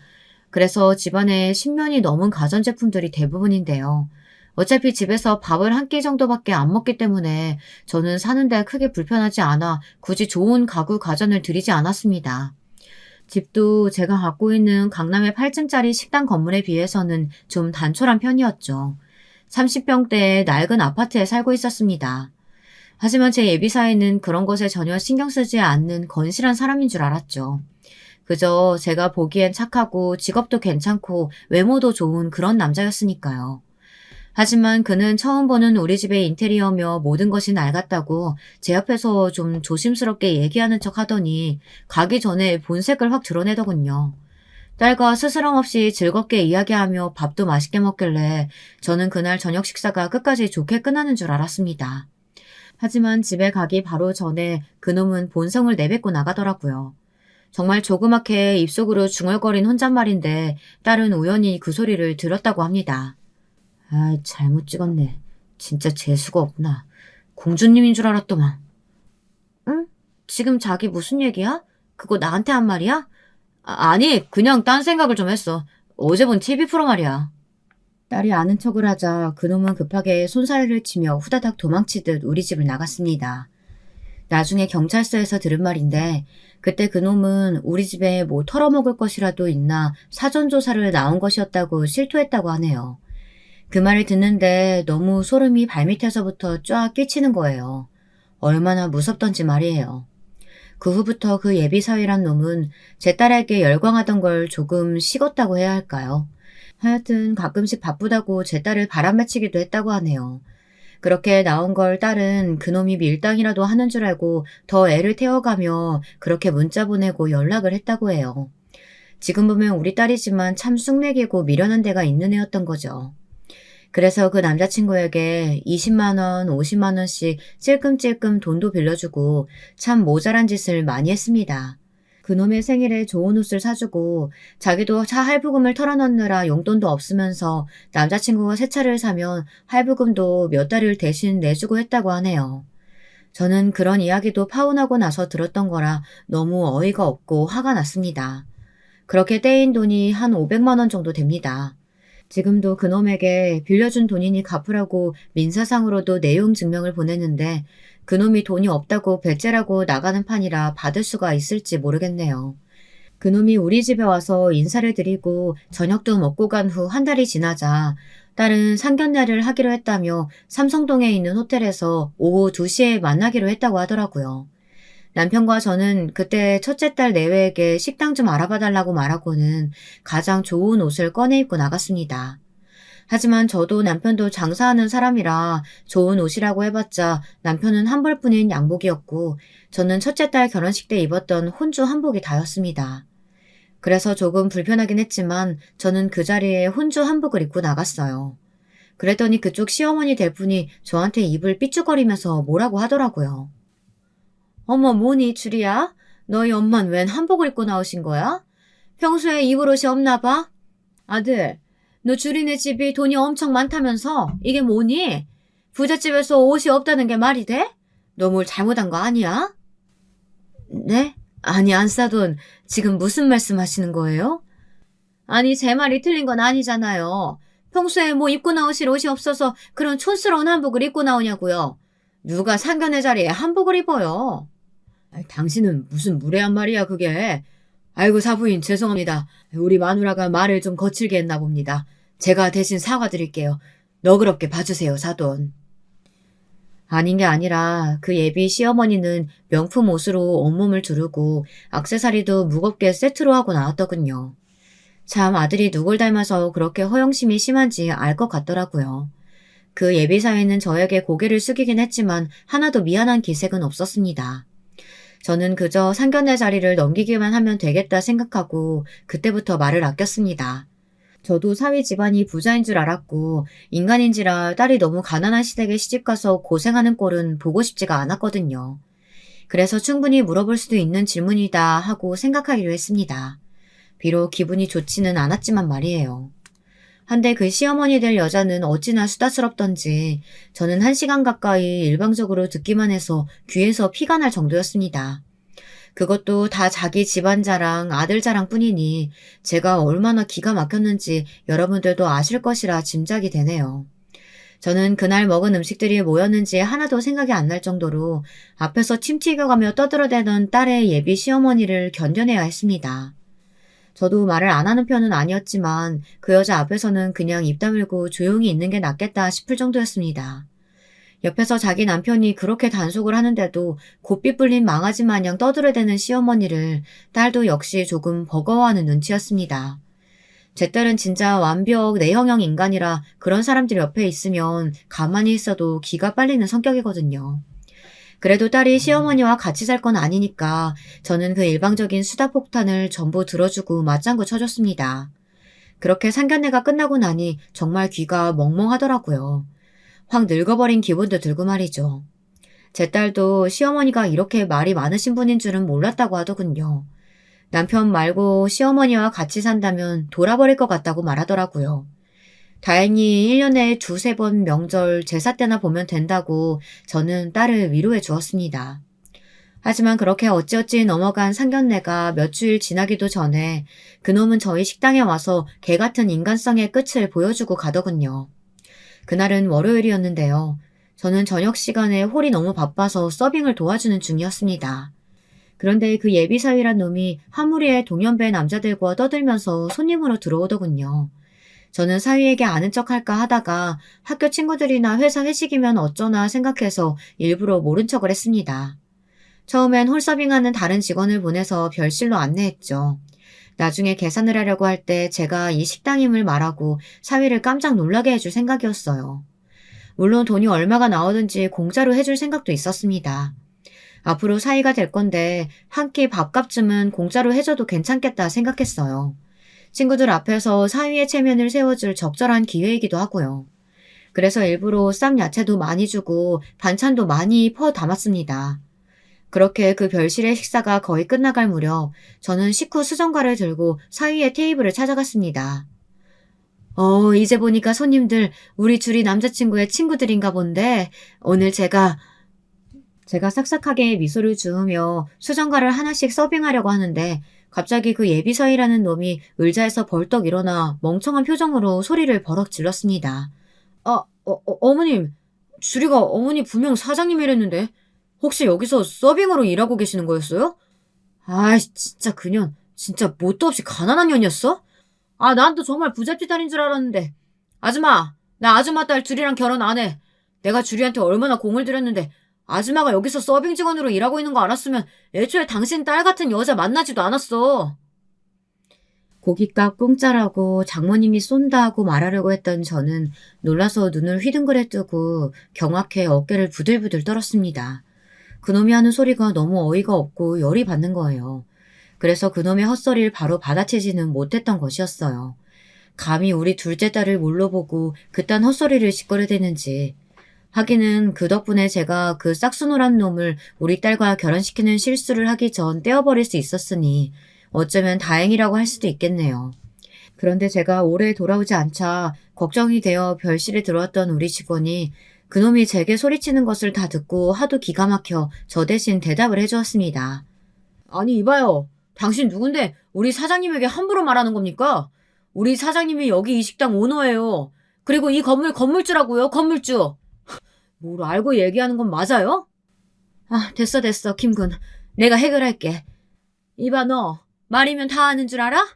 그래서 집안에 10년이 넘은 가전제품들이 대부분인데요. 어차피 집에서 밥을 한 끼 정도밖에 안 먹기 때문에 저는 사는데 크게 불편하지 않아 굳이 좋은 가구 가전을 들이지 않았습니다. 집도 제가 갖고 있는 강남의 8층짜리 식당 건물에 비해서는 좀 단촐한 편이었죠. 30평대의 낡은 아파트에 살고 있었습니다. 하지만 제 예비사에는 그런 것에 전혀 신경 쓰지 않는 건실한 사람인 줄 알았죠. 그저 제가 보기엔 착하고 직업도 괜찮고 외모도 좋은 그런 남자였으니까요. 하지만 그는 처음 보는 우리 집의 인테리어며 모든 것이 낡았다고 제 앞에서 좀 조심스럽게 얘기하는 척 하더니 가기 전에 본색을 확 드러내더군요. 딸과 스스럼 없이 즐겁게 이야기하며 밥도 맛있게 먹길래 저는 그날 저녁 식사가 끝까지 좋게 끝나는 줄 알았습니다. 하지만 집에 가기 바로 전에 그놈은 본성을 내뱉고 나가더라고요. 정말 조그맣게 입속으로 중얼거린 혼잣말인데 딸은 우연히 그 소리를 들었다고 합니다. 아, 잘못 찍었네. 진짜 재수가 없구나. 공주님인 줄 알았더만. 응? 지금 자기 무슨 얘기야? 그거 나한테 한 말이야? 아니, 그냥 딴 생각을 좀 했어. 어제 본 TV 프로 말이야. 딸이 아는 척을 하자 그놈은 급하게 손사래를 치며 후다닥 도망치듯 우리 집을 나갔습니다. 나중에 경찰서에서 들은 말인데 그때 그놈은 우리 집에 뭐 털어먹을 것이라도 있나 사전조사를 나온 것이었다고 실토했다고 하네요. 그 말을 듣는데 너무 소름이 발밑에서부터 쫙 끼치는 거예요. 얼마나 무섭던지 말이에요. 그 후부터 그 예비사위란 놈은 제 딸에게 열광하던 걸 조금 식었다고 해야 할까요? 하여튼 가끔씩 바쁘다고 제 딸을 바람맺히기도 했다고 하네요. 그렇게 나온 걸 딸은 그놈이 밀당이라도 하는 줄 알고 더 애를 태워가며 그렇게 문자 보내고 연락을 했다고 해요. 지금 보면 우리 딸이지만 참 쑥맥이고 미련한 데가 있는 애였던 거죠. 그래서 그 남자친구에게 20만 원, 50만 원씩 찔끔찔끔 돈도 빌려주고 참 모자란 짓을 많이 했습니다. 그놈의 생일에 좋은 옷을 사주고 자기도 차 할부금을 털어넣느라 용돈도 없으면서 남자친구가 새 차를 사면 할부금도 몇 달을 대신 내주고 했다고 하네요. 저는 그런 이야기도 파혼하고 나서 들었던 거라 너무 어이가 없고 화가 났습니다. 그렇게 떼인 돈이 한 500만 원 정도 됩니다. 지금도 그놈에게 빌려준 돈이니 갚으라고 민사상으로도 내용 증명을 보냈는데 그놈이 돈이 없다고 배째라고 나가는 판이라 받을 수가 있을지 모르겠네요. 그놈이 우리 집에 와서 인사를 드리고 저녁도 먹고 간 후 한 달이 지나자 딸은 상견례를 하기로 했다며 삼성동에 있는 호텔에서 오후 2시에 만나기로 했다고 하더라고요. 남편과 저는 그때 첫째 딸 내외에게 식당 좀 알아봐 달라고 말하고는 가장 좋은 옷을 꺼내 입고 나갔습니다. 하지만 저도 남편도 장사하는 사람이라 좋은 옷이라고 해봤자 남편은 한 벌뿐인 양복이었고 저는 첫째 딸 결혼식 때 입었던 혼주 한복이 다였습니다. 그래서 조금 불편하긴 했지만 저는 그 자리에 혼주 한복을 입고 나갔어요. 그랬더니 그쪽 시어머니 될 분이 저한테 입을 삐죽거리면서 뭐라고 하더라고요. 어머, 뭐니, 주리야? 너희 엄만 웬 한복을 입고 나오신 거야? 평소에 입을 옷이 없나 봐? 아들, 너 주리네 집이 돈이 엄청 많다면서? 이게 뭐니? 부잣집에서 옷이 없다는 게 말이 돼? 너 뭘 잘못한 거 아니야? 네? 아니, 안 싸돈 지금 무슨 말씀 하시는 거예요? 아니, 제 말이 틀린 건 아니잖아요. 평소에 뭐 입고 나오실 옷이 없어서 그런 촌스러운 한복을 입고 나오냐고요. 누가 상견례 자리에 한복을 입어요? 당신은 무슨 무례한 말이야 그게. 아이고 사부인 죄송합니다. 우리 마누라가 말을 좀 거칠게 했나 봅니다. 제가 대신 사과드릴게요. 너그럽게 봐주세요 사돈. 아닌 게 아니라 그 예비 시어머니는 명품 옷으로 온몸을 두르고 액세서리도 무겁게 세트로 하고 나왔더군요. 참 아들이 누굴 닮아서 그렇게 허영심이 심한지 알 것 같더라고요. 그 예비사위는 저에게 고개를 숙이긴 했지만 하나도 미안한 기색은 없었습니다. 저는 그저 상견례 자리를 넘기기만 하면 되겠다 생각하고 그때부터 말을 아꼈습니다. 저도 사위 집안이 부자인 줄 알았고 인간인지라 딸이 너무 가난한 시댁에 시집가서 고생하는 꼴은 보고 싶지가 않았거든요. 그래서 충분히 물어볼 수도 있는 질문이다 하고 생각하기로 했습니다. 비록 기분이 좋지는 않았지만 말이에요. 한데 그 시어머니 될 여자는 어찌나 수다스럽던지 저는 1시간 가까이 일방적으로 듣기만 해서 귀에서 피가 날 정도였습니다. 그것도 다 자기 집안 자랑, 아들 자랑 뿐이니 제가 얼마나 기가 막혔는지 여러분들도 아실 것이라 짐작이 되네요. 저는 그날 먹은 음식들이 뭐였는지 하나도 생각이 안 날 정도로 앞에서 침 튀겨가며 떠들어대던 딸의 예비 시어머니를 견뎌내야 했습니다. 저도 말을 안 하는 편은 아니었지만 그 여자 앞에서는 그냥 입 다물고 조용히 있는 게 낫겠다 싶을 정도였습니다. 옆에서 자기 남편이 그렇게 단속을 하는데도 고삐 뿔린 망아지 마냥 떠들어대는 시어머니를 딸도 역시 조금 버거워하는 눈치였습니다. 제 딸은 진짜 완벽 내형형 인간이라 그런 사람들 옆에 있으면 가만히 있어도 기가 빨리는 성격이거든요. 그래도 딸이 시어머니와 같이 살 건 아니니까 저는 그 일방적인 수다폭탄을 전부 들어주고 맞장구 쳐줬습니다. 그렇게 상견례가 끝나고 나니 정말 귀가 멍멍하더라고요. 확 늙어버린 기분도 들고 말이죠. 제 딸도 시어머니가 이렇게 말이 많으신 분인 줄은 몰랐다고 하더군요. 남편 말고 시어머니와 같이 산다면 돌아버릴 것 같다고 말하더라고요. 다행히 1년에 두세 번 명절 제사 때나 보면 된다고 저는 딸을 위로해 주었습니다. 하지만 그렇게 어찌어찌 넘어간 상견례가 몇 주일 지나기도 전에 그놈은 저희 식당에 와서 개같은 인간성의 끝을 보여주고 가더군요. 그날은 월요일이었는데요. 저는 저녁 시간에 홀이 너무 바빠서 서빙을 도와주는 중이었습니다. 그런데 그 예비사위란 놈이 한 무리의 동년배 남자들과 떠들면서 손님으로 들어오더군요. 저는 사위에게 아는 척할까 하다가 학교 친구들이나 회사 회식이면 어쩌나 생각해서 일부러 모른 척을 했습니다. 처음엔 홀서빙하는 다른 직원을 보내서 별실로 안내했죠. 나중에 계산을 하려고 할 때 제가 이 식당임을 말하고 사위를 깜짝 놀라게 해줄 생각이었어요. 물론 돈이 얼마가 나오든지 공짜로 해줄 생각도 있었습니다. 앞으로 사이가 될 건데 한 끼 밥값쯤은 공짜로 해줘도 괜찮겠다 생각했어요. 친구들 앞에서 사위의 체면을 세워줄 적절한 기회이기도 하고요. 그래서 일부러 쌈 야채도 많이 주고 반찬도 많이 퍼 담았습니다. 그렇게 그 별실의 식사가 거의 끝나갈 무렵 저는 식후 수정과를 들고 사위의 테이블을 찾아갔습니다. 이제 보니까 손님들 우리 둘이 남자친구의 친구들인가 본데 오늘 제가 싹싹하게 미소를 지으며 수정과를 하나씩 서빙하려고 하는데 갑자기 그 예비사위라는 놈이 의자에서 벌떡 일어나 멍청한 표정으로 소리를 버럭 질렀습니다. 어머님, 주리가 어머니 분명 사장님이랬는데 혹시 여기서 서빙으로 일하고 계시는 거였어요? 아이, 진짜 그년 진짜 뭣도 없이 가난한 년이었어? 난 또 정말 부잣집 딸인 줄 알았는데. 아줌마, 나 아줌마 딸 주리랑 결혼 안 해. 내가 주리한테 얼마나 공을 들였는데 아줌마가 여기서 서빙 직원으로 일하고 있는 거 알았으면 애초에 당신 딸 같은 여자 만나지도 않았어. 고깃값 공짜라고 장모님이 쏜다고 말하려고 했던 저는 놀라서 눈을 휘둥그레 뜨고 경악해 어깨를 부들부들 떨었습니다. 그놈이 하는 소리가 너무 어이가 없고 열이 받는 거예요. 그래서 그놈의 헛소리를 바로 받아채지는 못했던 것이었어요. 감히 우리 둘째 딸을 뭘로 보고 그딴 헛소리를 짓거려대는지. 하기는 그 덕분에 제가 그 싹수노란 놈을 우리 딸과 결혼시키는 실수를 하기 전 떼어버릴 수 있었으니 어쩌면 다행이라고 할 수도 있겠네요. 그런데 제가 오래 돌아오지 않자 걱정이 되어 별실에 들어왔던 우리 직원이 그놈이 제게 소리치는 것을 다 듣고 하도 기가 막혀 저 대신 대답을 해주었습니다. 아니 이봐요. 당신 누군데 우리 사장님에게 함부로 말하는 겁니까? 우리 사장님이 여기 이 식당 오너예요. 그리고 이 건물 건물주라고요. 건물주. 뭘 알고 얘기하는 건 맞아요? 됐어 김군. 내가 해결할게. 이봐 너 말이면 다 아는 줄 알아?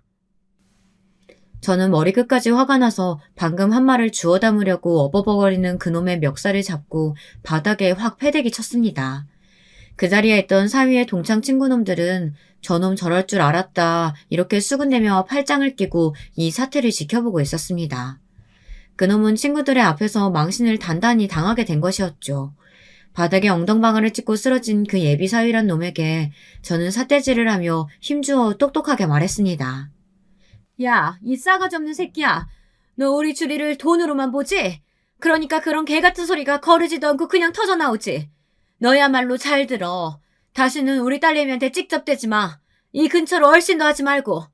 저는 머리끝까지 화가 나서 방금 한 말을 주워 담으려고 어버버거리는 그놈의 멱살을 잡고 바닥에 확 패대기 쳤습니다. 그 자리에 있던 사위의 동창 친구놈들은 저놈 저럴 줄 알았다 이렇게 수군대며 팔짱을 끼고 이 사태를 지켜보고 있었습니다. 그놈은 친구들의 앞에서 망신을 단단히 당하게 된 것이었죠. 바닥에 엉덩방아를 찍고 쓰러진 그 예비사위란 놈에게 저는 삿대질을 하며 힘주어 똑똑하게 말했습니다. 야, 이 싸가지 없는 새끼야. 너 우리 주리를 돈으로만 보지? 그러니까 그런 개같은 소리가 거르지도 않고 그냥 터져나오지. 너야말로 잘 들어. 다시는 우리 딸내미한테 찍접대지 마. 이 근처로 얼씬도 하지 말고.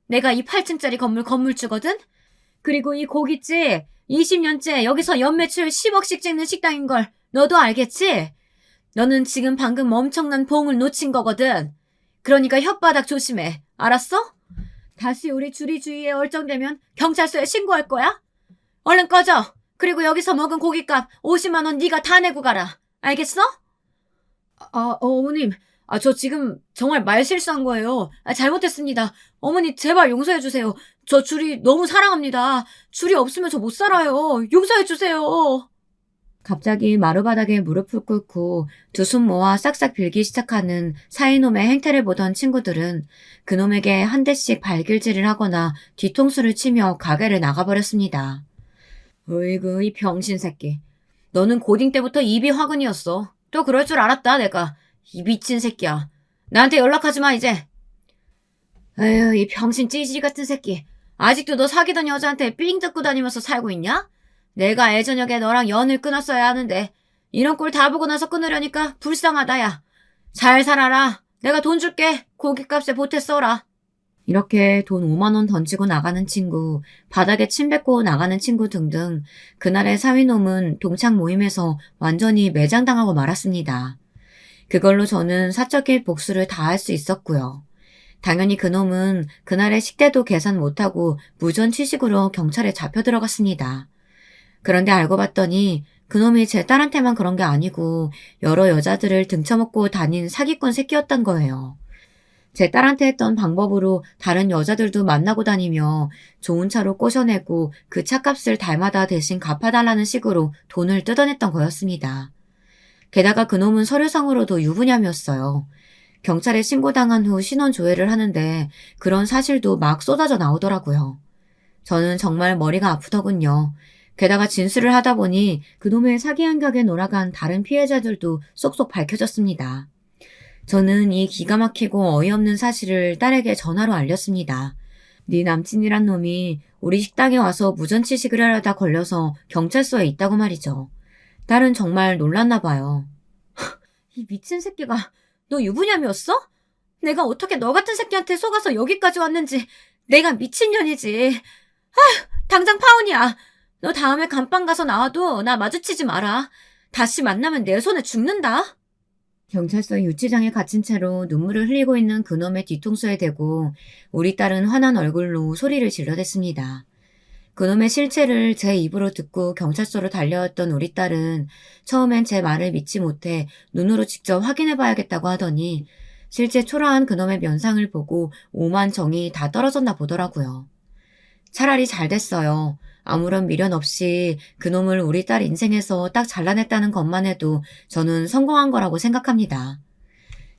내가 이 8층짜리 건물 건물주거든? 그리고 이 고깃집 20년째 여기서 연매출 10억씩 찍는 식당인 걸 너도 알겠지? 너는 지금 방금 엄청난 봉을 놓친 거거든. 그러니까 혓바닥 조심해. 알았어? 다시 우리 주리 주위에 얼쩡되면 경찰서에 신고할 거야? 얼른 꺼져. 그리고 여기서 먹은 고깃값 50만 원 네가 다 내고 가라. 알겠어? 어머님. 저 지금 정말 말실수한 거예요. 잘못했습니다. 어머니 제발 용서해 주세요. 저 주리 너무 사랑합니다. 주리 없으면 저 못 살아요. 용서해 주세요. 갑자기 마루바닥에 무릎을 꿇고 두 손 모아 싹싹 빌기 시작하는 사이놈의 행태를 보던 친구들은 그놈에게 한 대씩 발길질을 하거나 뒤통수를 치며 가게를 나가버렸습니다. 으이구, 이 병신 새끼. 너는 고딩 때부터 입이 화근이었어. 또 그럴 줄 알았다, 내가. 이 미친 새끼야. 나한테 연락하지 마, 이제. 에휴, 이 병신 찌질이 같은 새끼. 아직도 너 사귀던 여자한테 삥 뜯고 다니면서 살고 있냐? 내가 예저녁에 너랑 연을 끊었어야 하는데 이런 꼴 다 보고 나서 끊으려니까 불쌍하다, 야. 잘 살아라. 내가 돈 줄게. 고깃값에 보태 써라. 이렇게 돈 5만 원 던지고 나가는 친구, 바닥에 침 뱉고 나가는 친구 등등 그날의 사위놈은 동창 모임에서 완전히 매장당하고 말았습니다. 그걸로 저는 사적인 복수를 다할 수 있었고요. 당연히 그놈은 그날의 식대도 계산 못하고 무전 취식으로 경찰에 잡혀 들어갔습니다. 그런데 알고 봤더니 그놈이 제 딸한테만 그런 게 아니고 여러 여자들을 등쳐먹고 다닌 사기꾼 새끼였던 거예요. 제 딸한테 했던 방법으로 다른 여자들도 만나고 다니며 좋은 차로 꼬셔내고 그 차값을 달마다 대신 갚아달라는 식으로 돈을 뜯어냈던 거였습니다. 게다가 그놈은 서류상으로도 유부남이었어요. 경찰에 신고당한 후 신원조회를 하는데 그런 사실도 막 쏟아져 나오더라고요. 저는 정말 머리가 아프더군요. 게다가 진술을 하다 보니 그놈의 사기 한각에 놀아간 다른 피해자들도 쏙쏙 밝혀졌습니다. 저는 이 기가 막히고 어이없는 사실을 딸에게 전화로 알렸습니다. 네 남친이란 놈이 우리 식당에 와서 무전취식을 하려다 걸려서 경찰서에 있다고 말이죠. 딸은 정말 놀랐나 봐요. 이 미친 새끼가 너 유부남이었어? 내가 어떻게 너 같은 새끼한테 속아서 여기까지 왔는지 내가 미친년이지. 아휴, 당장 파혼이야. 너 다음에 감방 가서 나와도 나 마주치지 마라. 다시 만나면 내 손에 죽는다. 경찰서 유치장에 갇힌 채로 눈물을 흘리고 있는 그놈의 뒤통수에 대고 우리 딸은 화난 얼굴로 소리를 질러댔습니다. 그놈의 실체를 제 입으로 듣고 경찰서로 달려왔던 우리 딸은 처음엔 제 말을 믿지 못해 눈으로 직접 확인해봐야겠다고 하더니 실제 초라한 그놈의 면상을 보고 오만 정이 다 떨어졌나 보더라고요. 차라리 잘 됐어요. 아무런 미련 없이 그놈을 우리 딸 인생에서 딱 잘라냈다는 것만 해도 저는 성공한 거라고 생각합니다.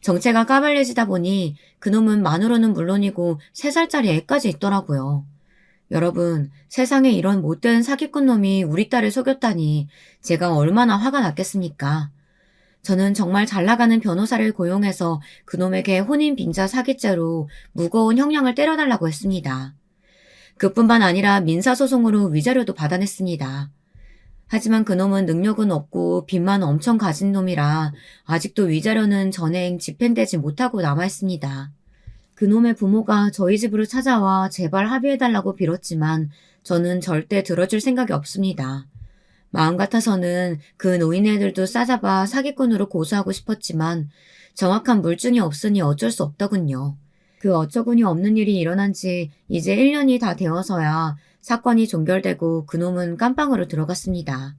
정체가 까발려지다 보니 그놈은 만으로는 물론이고 3살짜리 애까지 있더라고요. 여러분, 세상에 이런 못된 사기꾼 놈이 우리 딸을 속였다니 제가 얼마나 화가 났겠습니까? 저는 정말 잘나가는 변호사를 고용해서 그놈에게 혼인 빙자 사기죄로 무거운 형량을 때려달라고 했습니다. 그뿐만 아니라 민사소송으로 위자료도 받아냈습니다. 하지만 그놈은 능력은 없고 빚만 엄청 가진 놈이라 아직도 위자료는 전행 집행되지 못하고 남아있습니다. 그놈의 부모가 저희 집으로 찾아와 제발 합의해달라고 빌었지만 저는 절대 들어줄 생각이 없습니다. 마음 같아서는 그 노인네들도 싸잡아 사기꾼으로 고소하고 싶었지만 정확한 물증이 없으니 어쩔 수 없더군요. 그 어처구니 없는 일이 일어난 지 이제 1년이 다 되어서야 사건이 종결되고 그놈은 깜빵으로 들어갔습니다.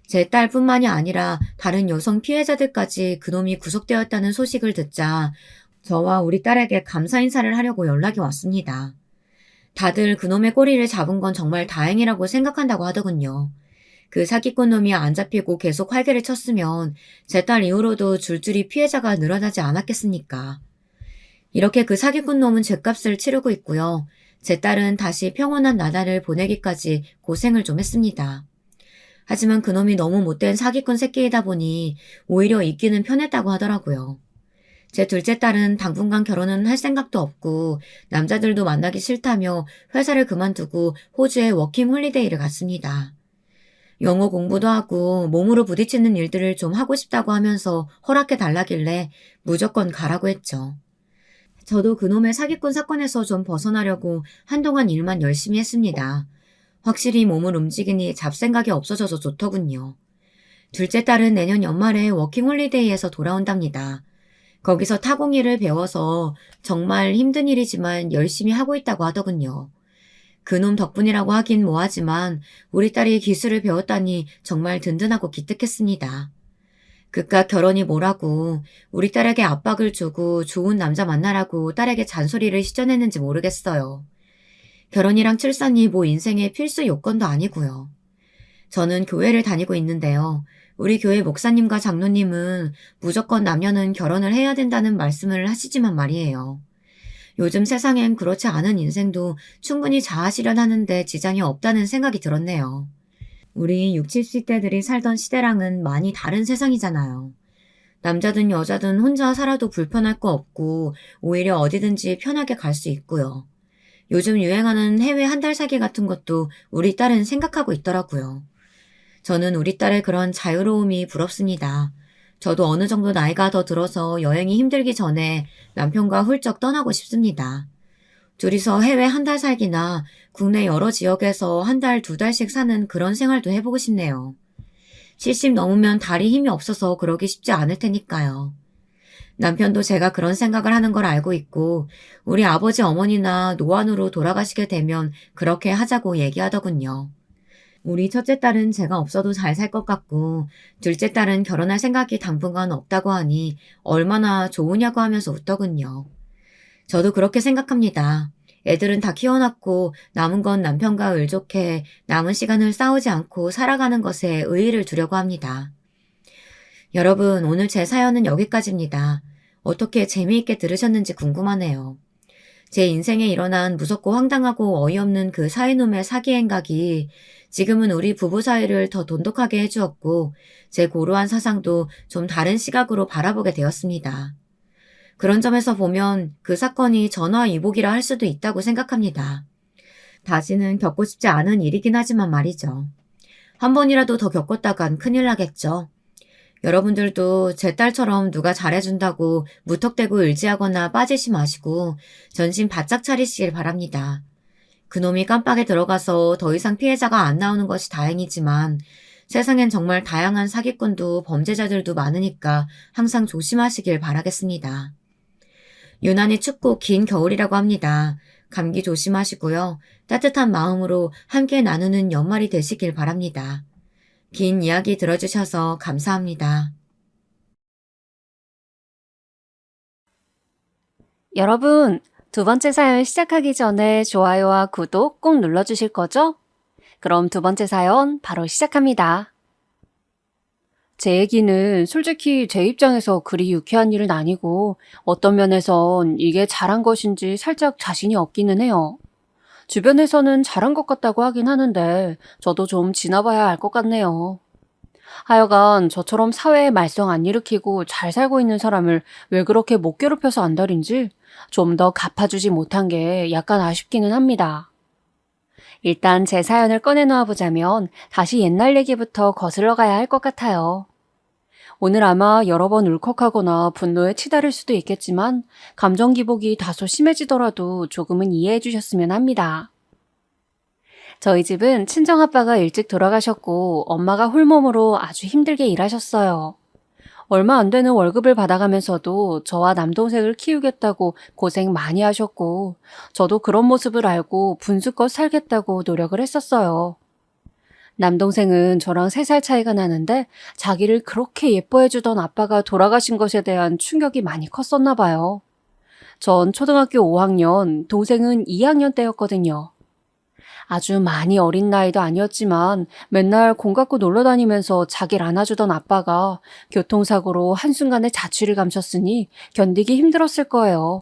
제 딸뿐만이 아니라 다른 여성 피해자들까지 그놈이 구속되었다는 소식을 듣자 저와 우리 딸에게 감사 인사를 하려고 연락이 왔습니다. 다들 그놈의 꼬리를 잡은 건 정말 다행이라고 생각한다고 하더군요. 그 사기꾼 놈이 안 잡히고 계속 활개를 쳤으면 제 딸 이후로도 줄줄이 피해자가 늘어나지 않았겠습니까? 이렇게 그 사기꾼 놈은 죗값을 치르고 있고요. 제 딸은 다시 평온한 나날을 보내기까지 고생을 좀 했습니다. 하지만 그놈이 너무 못된 사기꾼 새끼이다 보니 오히려 있기는 편했다고 하더라고요. 제 둘째 딸은 당분간 결혼은 할 생각도 없고 남자들도 만나기 싫다며 회사를 그만두고 호주에 워킹 홀리데이를 갔습니다. 영어 공부도 하고 몸으로 부딪히는 일들을 좀 하고 싶다고 하면서 허락해 달라길래 무조건 가라고 했죠. 저도 그놈의 사기꾼 사건에서 좀 벗어나려고 한동안 일만 열심히 했습니다. 확실히 몸을 움직이니 잡생각이 없어져서 좋더군요. 둘째 딸은 내년 연말에 워킹홀리데이에서 돌아온답니다. 거기서 타공일을 배워서 정말 힘든 일이지만 열심히 하고 있다고 하더군요. 그놈 덕분이라고 하긴 뭐하지만 우리 딸이 기술을 배웠다니 정말 든든하고 기특했습니다. 그깟 결혼이 뭐라고 우리 딸에게 압박을 주고 좋은 남자 만나라고 딸에게 잔소리를 시전했는지 모르겠어요. 결혼이랑 출산이 뭐 인생의 필수 요건도 아니고요. 저는 교회를 다니고 있는데요. 우리 교회 목사님과 장로님은 무조건 남녀는 결혼을 해야 된다는 말씀을 하시지만 말이에요. 요즘 세상엔 그렇지 않은 인생도 충분히 자아실현하는데 지장이 없다는 생각이 들었네요. 우리 60, 70대들이 살던 시대랑은 많이 다른 세상이잖아요. 남자든 여자든 혼자 살아도 불편할 거 없고 오히려 어디든지 편하게 갈 수 있고요. 요즘 유행하는 해외 한 달 살기 같은 것도 우리 딸은 생각하고 있더라고요. 저는 우리 딸의 그런 자유로움이 부럽습니다. 저도 어느 정도 나이가 더 들어서 여행이 힘들기 전에 남편과 훌쩍 떠나고 싶습니다. 둘이서 해외 한 달 살기나 국내 여러 지역에서 한 달, 두 달씩 사는 그런 생활도 해보고 싶네요. 70 넘으면 다리 힘이 없어서 그러기 쉽지 않을 테니까요. 남편도 제가 그런 생각을 하는 걸 알고 있고 우리 아버지 어머니나 노안으로 돌아가시게 되면 그렇게 하자고 얘기하더군요. 우리 첫째 딸은 제가 없어도 잘 살 것 같고 둘째 딸은 결혼할 생각이 당분간 없다고 하니 얼마나 좋으냐고 하면서 웃더군요. 저도 그렇게 생각합니다. 애들은 다 키워놨고 남은 건 남편과 을좋게 남은 시간을 싸우지 않고 살아가는 것에 의의를 두려고 합니다. 여러분, 오늘 제 사연은 여기까지입니다. 어떻게 재미있게 들으셨는지 궁금하네요. 제 인생에 일어난 무섭고 황당하고 어이없는 그 사이놈의 사기 행각이 지금은 우리 부부 사이를 더 돈독하게 해주었고 제 고루한 사상도 좀 다른 시각으로 바라보게 되었습니다. 그런 점에서 보면 그 사건이 전화위복이라 할 수도 있다고 생각합니다. 다시는 겪고 싶지 않은 일이긴 하지만 말이죠. 한 번이라도 더 겪었다간 큰일 나겠죠. 여러분들도 제 딸처럼 누가 잘해준다고 무턱대고 의지하거나 빠지지 마시고 전신 바짝 차리시길 바랍니다. 그놈이 깜빡에 들어가서 더 이상 피해자가 안 나오는 것이 다행이지만 세상엔 정말 다양한 사기꾼도 범죄자들도 많으니까 항상 조심하시길 바라겠습니다. 유난히 춥고 긴 겨울이라고 합니다. 감기 조심하시고요. 따뜻한 마음으로 함께 나누는 연말이 되시길 바랍니다. 긴 이야기 들어주셔서 감사합니다. 여러분, 두 번째 사연 시작하기 전에 좋아요와 구독 꼭 눌러주실 거죠? 그럼 두 번째 사연 바로 시작합니다. 제 얘기는 솔직히 제 입장에서 그리 유쾌한 일은 아니고 어떤 면에선 이게 잘한 것인지 살짝 자신이 없기는 해요. 주변에서는 잘한 것 같다고 하긴 하는데 저도 좀 지나봐야 알 것 같네요. 하여간 저처럼 사회에 말썽 안 일으키고 잘 살고 있는 사람을 왜 그렇게 못 괴롭혀서 안달인지 좀 더 갚아주지 못한 게 약간 아쉽기는 합니다. 일단 제 사연을 꺼내놓아 보자면 다시 옛날 얘기부터 거슬러 가야 할 것 같아요. 오늘 아마 여러 번 울컥하거나 분노에 치달을 수도 있겠지만 감정 기복이 다소 심해지더라도 조금은 이해해 주셨으면 합니다. 저희 집은 친정아빠가 일찍 돌아가셨고 엄마가 홀몸으로 아주 힘들게 일하셨어요. 얼마 안 되는 월급을 받아가면서도 저와 남동생을 키우겠다고 고생 많이 하셨고 저도 그런 모습을 알고 분수껏 살겠다고 노력을 했었어요. 남동생은 저랑 3살 차이가 나는데 자기를 그렇게 예뻐해주던 아빠가 돌아가신 것에 대한 충격이 많이 컸었나 봐요. 전 초등학교 5학년, 동생은 2학년 때였거든요. 아주 많이 어린 나이도 아니었지만 맨날 공 갖고 놀러 다니면서 자기를 안아주던 아빠가 교통사고로 한순간에 자취를 감췄으니 견디기 힘들었을 거예요.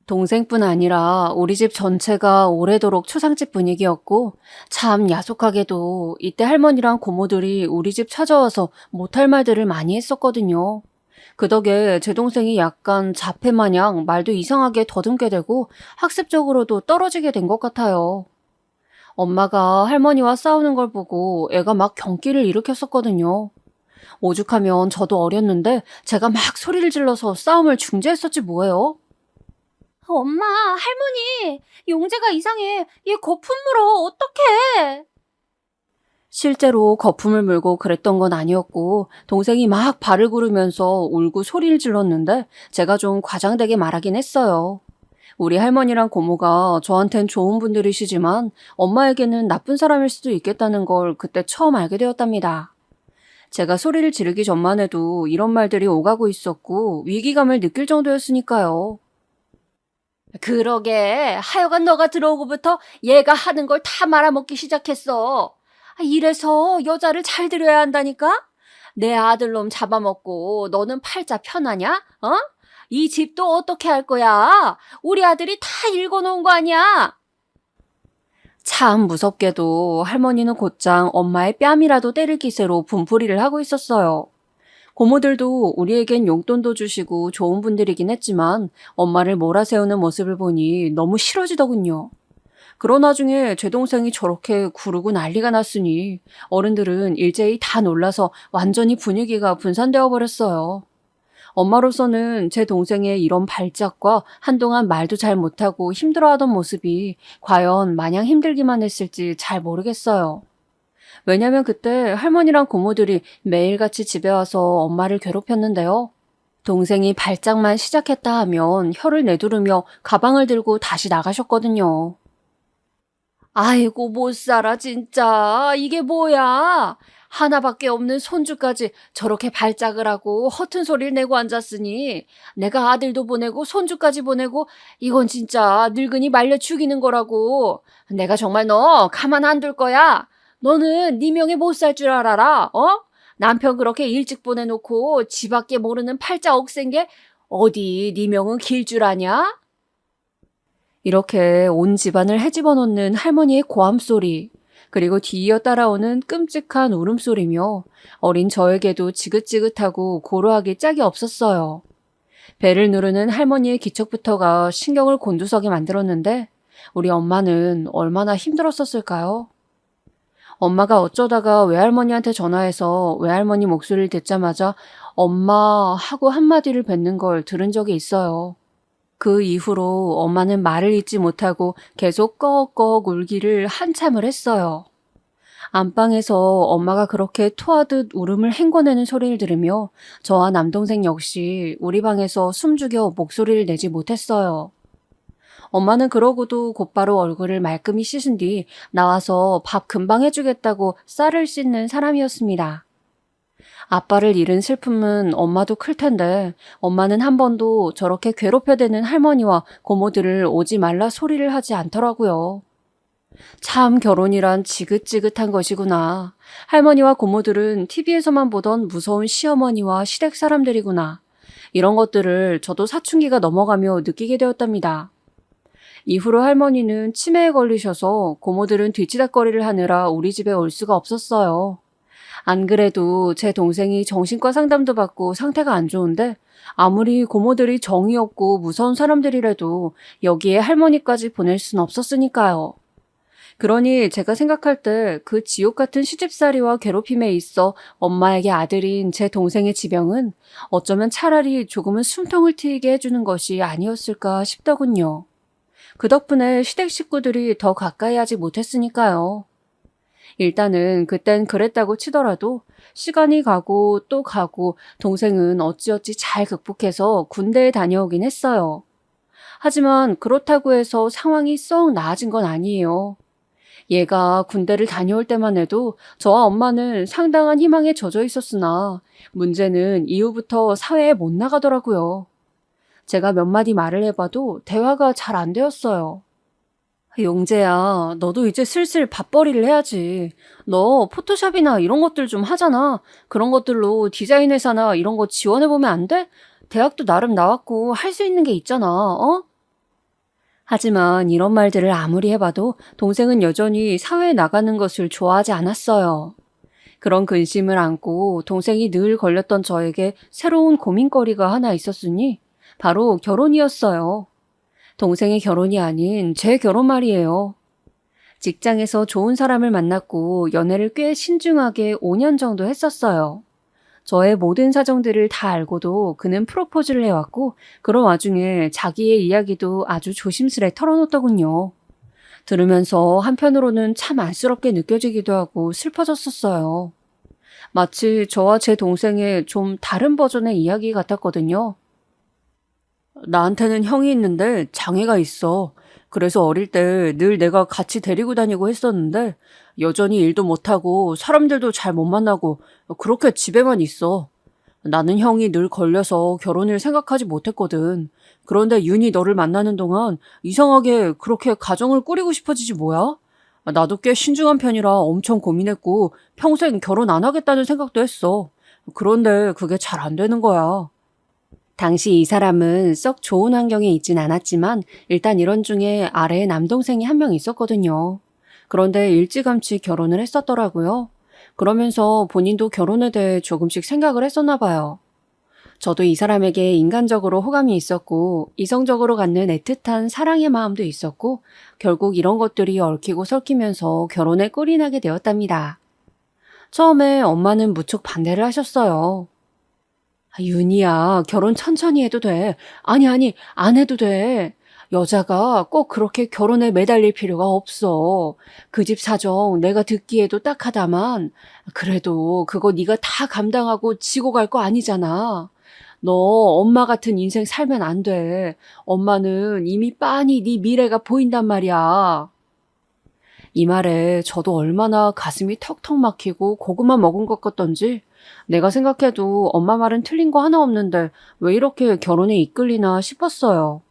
동생뿐 아니라 우리 집 전체가 오래도록 초상집 분위기였고 참 야속하게도 이때 할머니랑 고모들이 우리 집 찾아와서 못할 말들을 많이 했었거든요. 그 덕에 제 동생이 약간 자폐마냥 말도 이상하게 더듬게 되고 학습적으로도 떨어지게 된 것 같아요. 엄마가 할머니와 싸우는 걸 보고 애가 막 경기를 일으켰었거든요. 오죽하면 저도 어렸는데 제가 막 소리를 질러서 싸움을 중재했었지 뭐예요? 엄마, 할머니, 용재가 이상해. 얘 거품 물어. 어떡해? 실제로 거품을 물고 그랬던 건 아니었고 동생이 막 발을 구르면서 울고 소리를 질렀는데 제가 좀 과장되게 말하긴 했어요. 우리 할머니랑 고모가 저한텐 좋은 분들이시지만 엄마에게는 나쁜 사람일 수도 있겠다는 걸 그때 처음 알게 되었답니다. 제가 소리를 지르기 전만 해도 이런 말들이 오가고 있었고 위기감을 느낄 정도였으니까요. 그러게 하여간 너가 들어오고부터 얘가 하는 걸 다 말아먹기 시작했어. 이래서 여자를 잘 들여야 한다니까? 내 아들놈 잡아먹고 너는 팔자 편하냐? 어? 이 집도 어떻게 할 거야? 우리 아들이 다 읽어놓은 거 아니야? 참 무섭게도 할머니는 곧장 엄마의 뺨이라도 때릴 기세로 분풀이를 하고 있었어요. 고모들도 우리에겐 용돈도 주시고 좋은 분들이긴 했지만 엄마를 몰아세우는 모습을 보니 너무 싫어지더군요. 그런 와중에 제 동생이 저렇게 구르고 난리가 났으니 어른들은 일제히 다 놀라서 완전히 분위기가 분산되어 버렸어요. 엄마로서는 제 동생의 이런 발작과 한동안 말도 잘 못하고 힘들어하던 모습이 과연 마냥 힘들기만 했을지 잘 모르겠어요. 왜냐면 그때 할머니랑 고모들이 매일같이 집에 와서 엄마를 괴롭혔는데요. 동생이 발작만 시작했다 하면 혀를 내두르며 가방을 들고 다시 나가셨거든요. 아이고 못 살아 진짜. 이게 뭐야. 하나밖에 없는 손주까지 저렇게 발작을 하고 허튼 소리를 내고 앉았으니 내가 아들도 보내고 손주까지 보내고 이건 진짜 늙은이 말려 죽이는 거라고. 내가 정말 너 가만 안 둘 거야. 너는 네 명에 못 살 줄 알아라. 어? 남편 그렇게 일찍 보내놓고 지밖에 모르는 팔자 억센 게 어디 네 명은 길 줄 아냐? 이렇게 온 집안을 헤집어 놓는 할머니의 고함 소리, 그리고 뒤이어 따라오는 끔찍한 울음소리며 어린 저에게도 지긋지긋하고 고루하기 짝이 없었어요. 배를 누르는 할머니의 기척부터가 신경을 곤두서게 만들었는데 우리 엄마는 얼마나 힘들었었을까요? 엄마가 어쩌다가 외할머니한테 전화해서 외할머니 목소리를 듣자마자 엄마 하고 한마디를 뱉는 걸 들은 적이 있어요. 그 이후로 엄마는 말을 잇지 못하고 계속 꺽꺽 울기를 한참을 했어요. 안방에서 엄마가 그렇게 토하듯 울음을 헹궈내는 소리를 들으며 저와 남동생 역시 우리 방에서 숨죽여 목소리를 내지 못했어요. 엄마는 그러고도 곧바로 얼굴을 말끔히 씻은 뒤 나와서 밥 금방 해주겠다고 쌀을 씻는 사람이었습니다. 아빠를 잃은 슬픔은 엄마도 클 텐데 엄마는 한 번도 저렇게 괴롭혀대는 할머니와 고모들을 오지 말라 소리를 하지 않더라고요. 참 결혼이란 지긋지긋한 것이구나. 할머니와 고모들은 TV에서만 보던 무서운 시어머니와 시댁 사람들이구나. 이런 것들을 저도 사춘기가 넘어가며 느끼게 되었답니다. 이후로 할머니는 치매에 걸리셔서 고모들은 뒤치다꺼리를 하느라 우리 집에 올 수가 없었어요. 안 그래도 제 동생이 정신과 상담도 받고 상태가 안 좋은데 아무리 고모들이 정이 없고 무서운 사람들이라도 여기에 할머니까지 보낼 순 없었으니까요. 그러니 제가 생각할 때 그 지옥 같은 시집살이와 괴롭힘에 있어 엄마에게 아들인 제 동생의 지병은 어쩌면 차라리 조금은 숨통을 트이게 해주는 것이 아니었을까 싶더군요. 그 덕분에 시댁 식구들이 더 가까이 하지 못했으니까요. 일단은 그땐 그랬다고 치더라도 시간이 가고 또 가고 동생은 어찌어찌 잘 극복해서 군대에 다녀오긴 했어요. 하지만 그렇다고 해서 상황이 썩 나아진 건 아니에요. 얘가 군대를 다녀올 때만 해도 저와 엄마는 상당한 희망에 젖어 있었으나 문제는 이후부터 사회에 못 나가더라고요. 제가 몇 마디 말을 해봐도 대화가 잘 안 되었어요. 용재야, 너도 이제 슬슬 밥벌이를 해야지. 너 포토샵이나 이런 것들 좀 하잖아. 그런 것들로 디자인 회사나 이런 거 지원해보면 안 돼? 대학도 나름 나왔고 할 수 있는 게 있잖아, 어? 하지만 이런 말들을 아무리 해봐도 동생은 여전히 사회에 나가는 것을 좋아하지 않았어요. 그런 근심을 안고 동생이 늘 걸렸던 저에게 새로운 고민거리가 하나 있었으니 바로 결혼이었어요. 동생의 결혼이 아닌 제 결혼 말이에요. 직장에서 좋은 사람을 만났고 연애를 꽤 신중하게 5년 정도 했었어요. 저의 모든 사정들을 다 알고도 그는 프로포즈를 해왔고 그런 와중에 자기의 이야기도 아주 조심스레 털어놓더군요. 들으면서 한편으로는 참 안쓰럽게 느껴지기도 하고 슬퍼졌었어요. 마치 저와 제 동생의 좀 다른 버전의 이야기 같았거든요. 나한테는 형이 있는데 장애가 있어. 그래서 어릴 때 늘 내가 같이 데리고 다니고 했었는데 여전히 일도 못하고 사람들도 잘 못 만나고 그렇게 집에만 있어. 나는 형이 늘 걸려서 결혼을 생각하지 못했거든. 그런데 윤이 너를 만나는 동안 이상하게 그렇게 가정을 꾸리고 싶어지지 뭐야? 나도 꽤 신중한 편이라 엄청 고민했고 평생 결혼 안 하겠다는 생각도 했어. 그런데 그게 잘 안 되는 거야. 당시 이 사람은 썩 좋은 환경에 있진 않았지만 일단 일원 중에 아래에 남동생이 한 명 있었거든요. 그런데 일찌감치 결혼을 했었더라고요. 그러면서 본인도 결혼에 대해 조금씩 생각을 했었나 봐요. 저도 이 사람에게 인간적으로 호감이 있었고 이성적으로 갖는 애틋한 사랑의 마음도 있었고 결국 이런 것들이 얽히고 설키면서 결혼에 꼴이 나게 되었답니다. 처음에 엄마는 무척 반대를 하셨어요. 윤희야, 결혼 천천히 해도 돼. 아니, 안 해도 돼. 여자가 꼭 그렇게 결혼에 매달릴 필요가 없어. 그 집 사정 내가 듣기에도 딱하다만 그래도 그거 네가 다 감당하고 지고 갈 거 아니잖아. 너 엄마 같은 인생 살면 안 돼. 엄마는 이미 빤히 네 미래가 보인단 말이야. 이 말에 저도 얼마나 가슴이 턱턱 막히고 고구마 먹은 것 같던지 내가 생각해도 엄마 말은 틀린 거 하나 없는데 왜 이렇게 결혼에 이끌리나 싶었어요.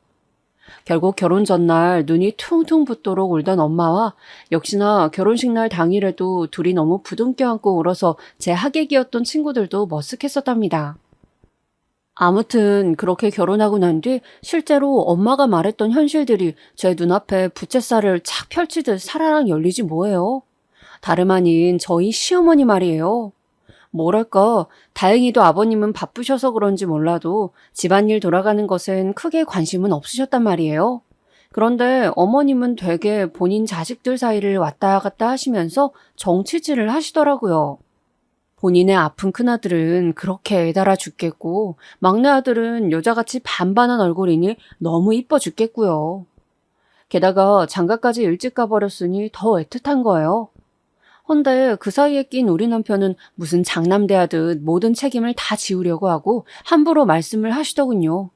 결국 결혼 전날 눈이 퉁퉁 붓도록 울던 엄마와 역시나 결혼식 날 당일에도 둘이 너무 부둥켜 안고 울어서 제 하객이었던 친구들도 머쓱했었답니다. 아무튼 그렇게 결혼하고 난 뒤 실제로 엄마가 말했던 현실들이 제 눈앞에 부채살을 착 펼치듯 사라랑 열리지 뭐예요. 다름 아닌 저희 시어머니 말이에요. 뭐랄까, 다행히도 아버님은 바쁘셔서 그런지 몰라도 집안일 돌아가는 것엔 크게 관심은 없으셨단 말이에요. 그런데 어머님은 되게 본인 자식들 사이를 왔다 갔다 하시면서 정치질을 하시더라고요. 본인의 아픈 큰아들은 그렇게 애달아 죽겠고 막내 아들은 여자같이 반반한 얼굴이니 너무 이뻐 죽겠고요. 게다가 장가까지 일찍 가버렸으니 더 애틋한 거예요. 헌데 그 사이에 낀 우리 남편은 무슨 장남대하듯 모든 책임을 다 지우려고 하고 함부로 말씀을 하시더군요.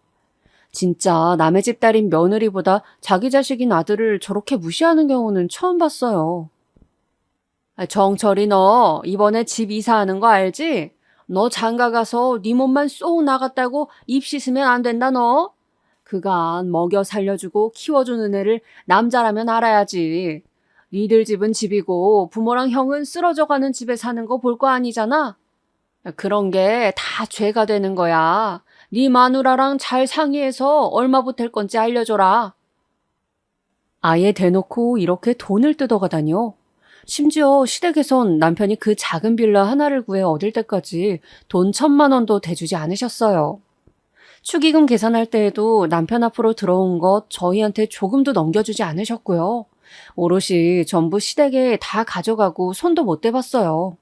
진짜 남의 집 딸인 며느리보다 자기 자식인 아들을 저렇게 무시하는 경우는 처음 봤어요. 정철이 너 이번에 집 이사하는 거 알지? 너 장가 가서 네 몸만 쏙 나갔다고 입 씻으면 안 된다 너. 그간 먹여 살려주고 키워주는 애를 남자라면 알아야지. 니들 집은 집이고 부모랑 형은 쓰러져가는 집에 사는 거 볼 거 아니잖아? 그런 게 다 죄가 되는 거야. 네 마누라랑 잘 상의해서 얼마 보탤 건지 알려줘라. 아예 대놓고 이렇게 돈을 뜯어가다니요. 심지어 시댁에선 남편이 그 작은 빌라 하나를 구해 얻을 때까지 돈 1,000만 원도 대주지 않으셨어요. 축의금 계산할 때에도 남편 앞으로 들어온 것 저희한테 조금도 넘겨주지 않으셨고요. 오롯이 전부 시댁에 다 가져가고 손도 못 대봤어요.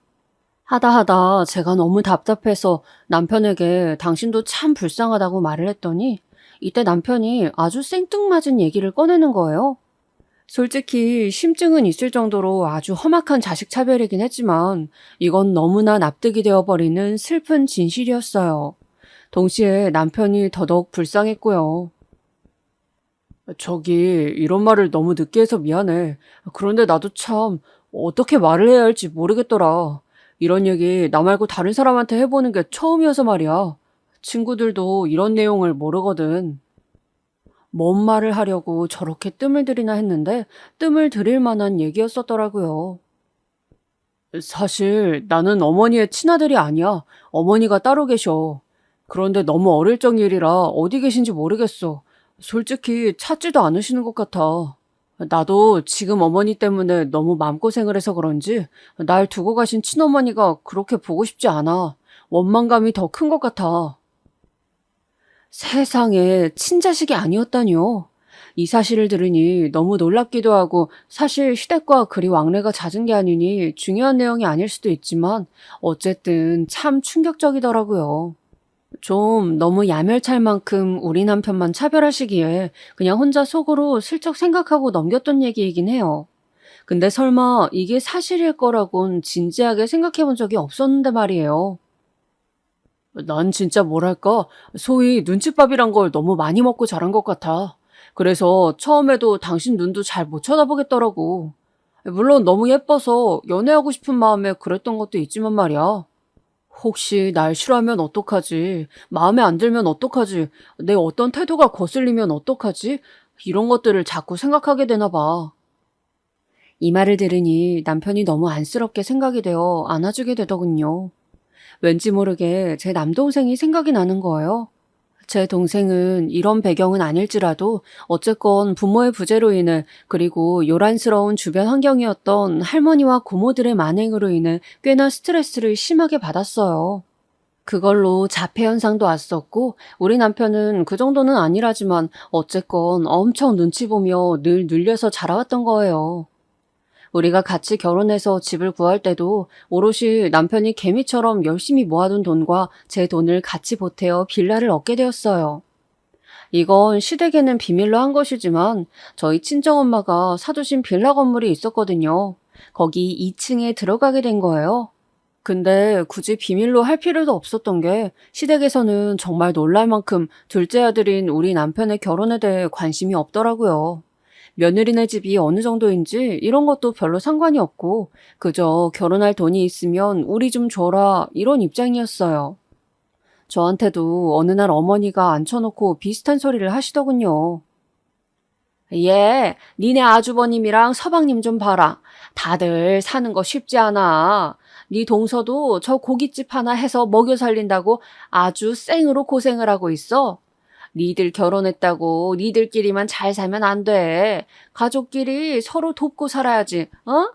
하다 제가 너무 답답해서 남편에게 당신도 참 불쌍하다고 말을 했더니 이때 남편이 아주 생뚱맞은 얘기를 꺼내는 거예요. 솔직히 심증은 있을 정도로 아주 험악한 자식 차별이긴 했지만 이건 너무나 납득이 되어버리는 슬픈 진실이었어요. 동시에 남편이 더더욱 불쌍했고요. 저기 이런 말을 너무 늦게 해서 미안해. 그런데 나도 참 어떻게 말을 해야 할지 모르겠더라. 이런 얘기 나 말고 다른 사람한테 해보는 게 처음이어서 말이야. 친구들도 이런 내용을 모르거든. 뭔 말을 하려고 저렇게 뜸을 들이나 했는데 뜸을 들일 만한 얘기였었더라고요. 사실 나는 어머니의 친아들이 아니야. 어머니가 따로 계셔. 그런데 너무 어릴 적일이라 어디 계신지 모르겠어. 솔직히 찾지도 않으시는 것 같아. 나도 지금 어머니 때문에 너무 마음고생을 해서 그런지 날 두고 가신 친어머니가 그렇게 보고 싶지 않아. 원망감이 더 큰 것 같아. 세상에 친자식이 아니었다니요. 이 사실을 들으니 너무 놀랍기도 하고 사실 시댁과 그리 왕래가 잦은 게 아니니 중요한 내용이 아닐 수도 있지만 어쨌든 참 충격적이더라고요. 좀 너무 야멸찰 만큼 우리 남편만 차별하시기에 그냥 혼자 속으로 슬쩍 생각하고 넘겼던 얘기이긴 해요. 근데 설마 이게 사실일 거라곤 진지하게 생각해 본 적이 없었는데 말이에요. 난 진짜 뭐랄까, 소위 눈칫밥이란 걸 너무 많이 먹고 자란 것 같아. 그래서 처음에도 당신 눈도 잘 못 쳐다보겠더라고. 물론 너무 예뻐서 연애하고 싶은 마음에 그랬던 것도 있지만 말이야. 혹시 날 싫어하면 어떡하지? 마음에 안 들면 어떡하지? 내 어떤 태도가 거슬리면 어떡하지? 이런 것들을 자꾸 생각하게 되나 봐. 이 말을 들으니 남편이 너무 안쓰럽게 생각이 되어 안아주게 되더군요. 왠지 모르게 제 남동생이 생각이 나는 거예요. 제 동생은 이런 배경은 아닐지라도 어쨌건 부모의 부재로 인해 그리고 요란스러운 주변 환경이었던 할머니와 고모들의 만행으로 인해 꽤나 스트레스를 심하게 받았어요. 그걸로 자폐 현상도 왔었고 우리 남편은 그 정도는 아니라지만 어쨌건 엄청 눈치 보며 늘 눌려서 자라왔던 거예요. 우리가 같이 결혼해서 집을 구할 때도 오롯이 남편이 개미처럼 열심히 모아둔 돈과 제 돈을 같이 보태어 빌라를 얻게 되었어요. 이건 시댁에는 비밀로 한 것이지만 저희 친정엄마가 사두신 빌라 건물이 있었거든요. 거기 2층에 들어가게 된 거예요. 근데 굳이 비밀로 할 필요도 없었던 게 시댁에서는 정말 놀랄 만큼 둘째 아들인 우리 남편의 결혼에 대해 관심이 없더라고요. 며느리네 집이 어느 정도인지 이런 것도 별로 상관이 없고 그저 결혼할 돈이 있으면 우리 좀 줘라 이런 입장이었어요. 저한테도 어느 날 어머니가 앉혀놓고 비슷한 소리를 하시더군요. 니네 아주버님이랑 서방님 좀 봐라. 다들 사는 거 쉽지 않아. 네 동서도 저 고깃집 하나 해서 먹여 살린다고 아주 생으로 고생을 하고 있어. 니들 결혼했다고 니들끼리만 잘 살면 안 돼. 가족끼리 서로 돕고 살아야지, 어?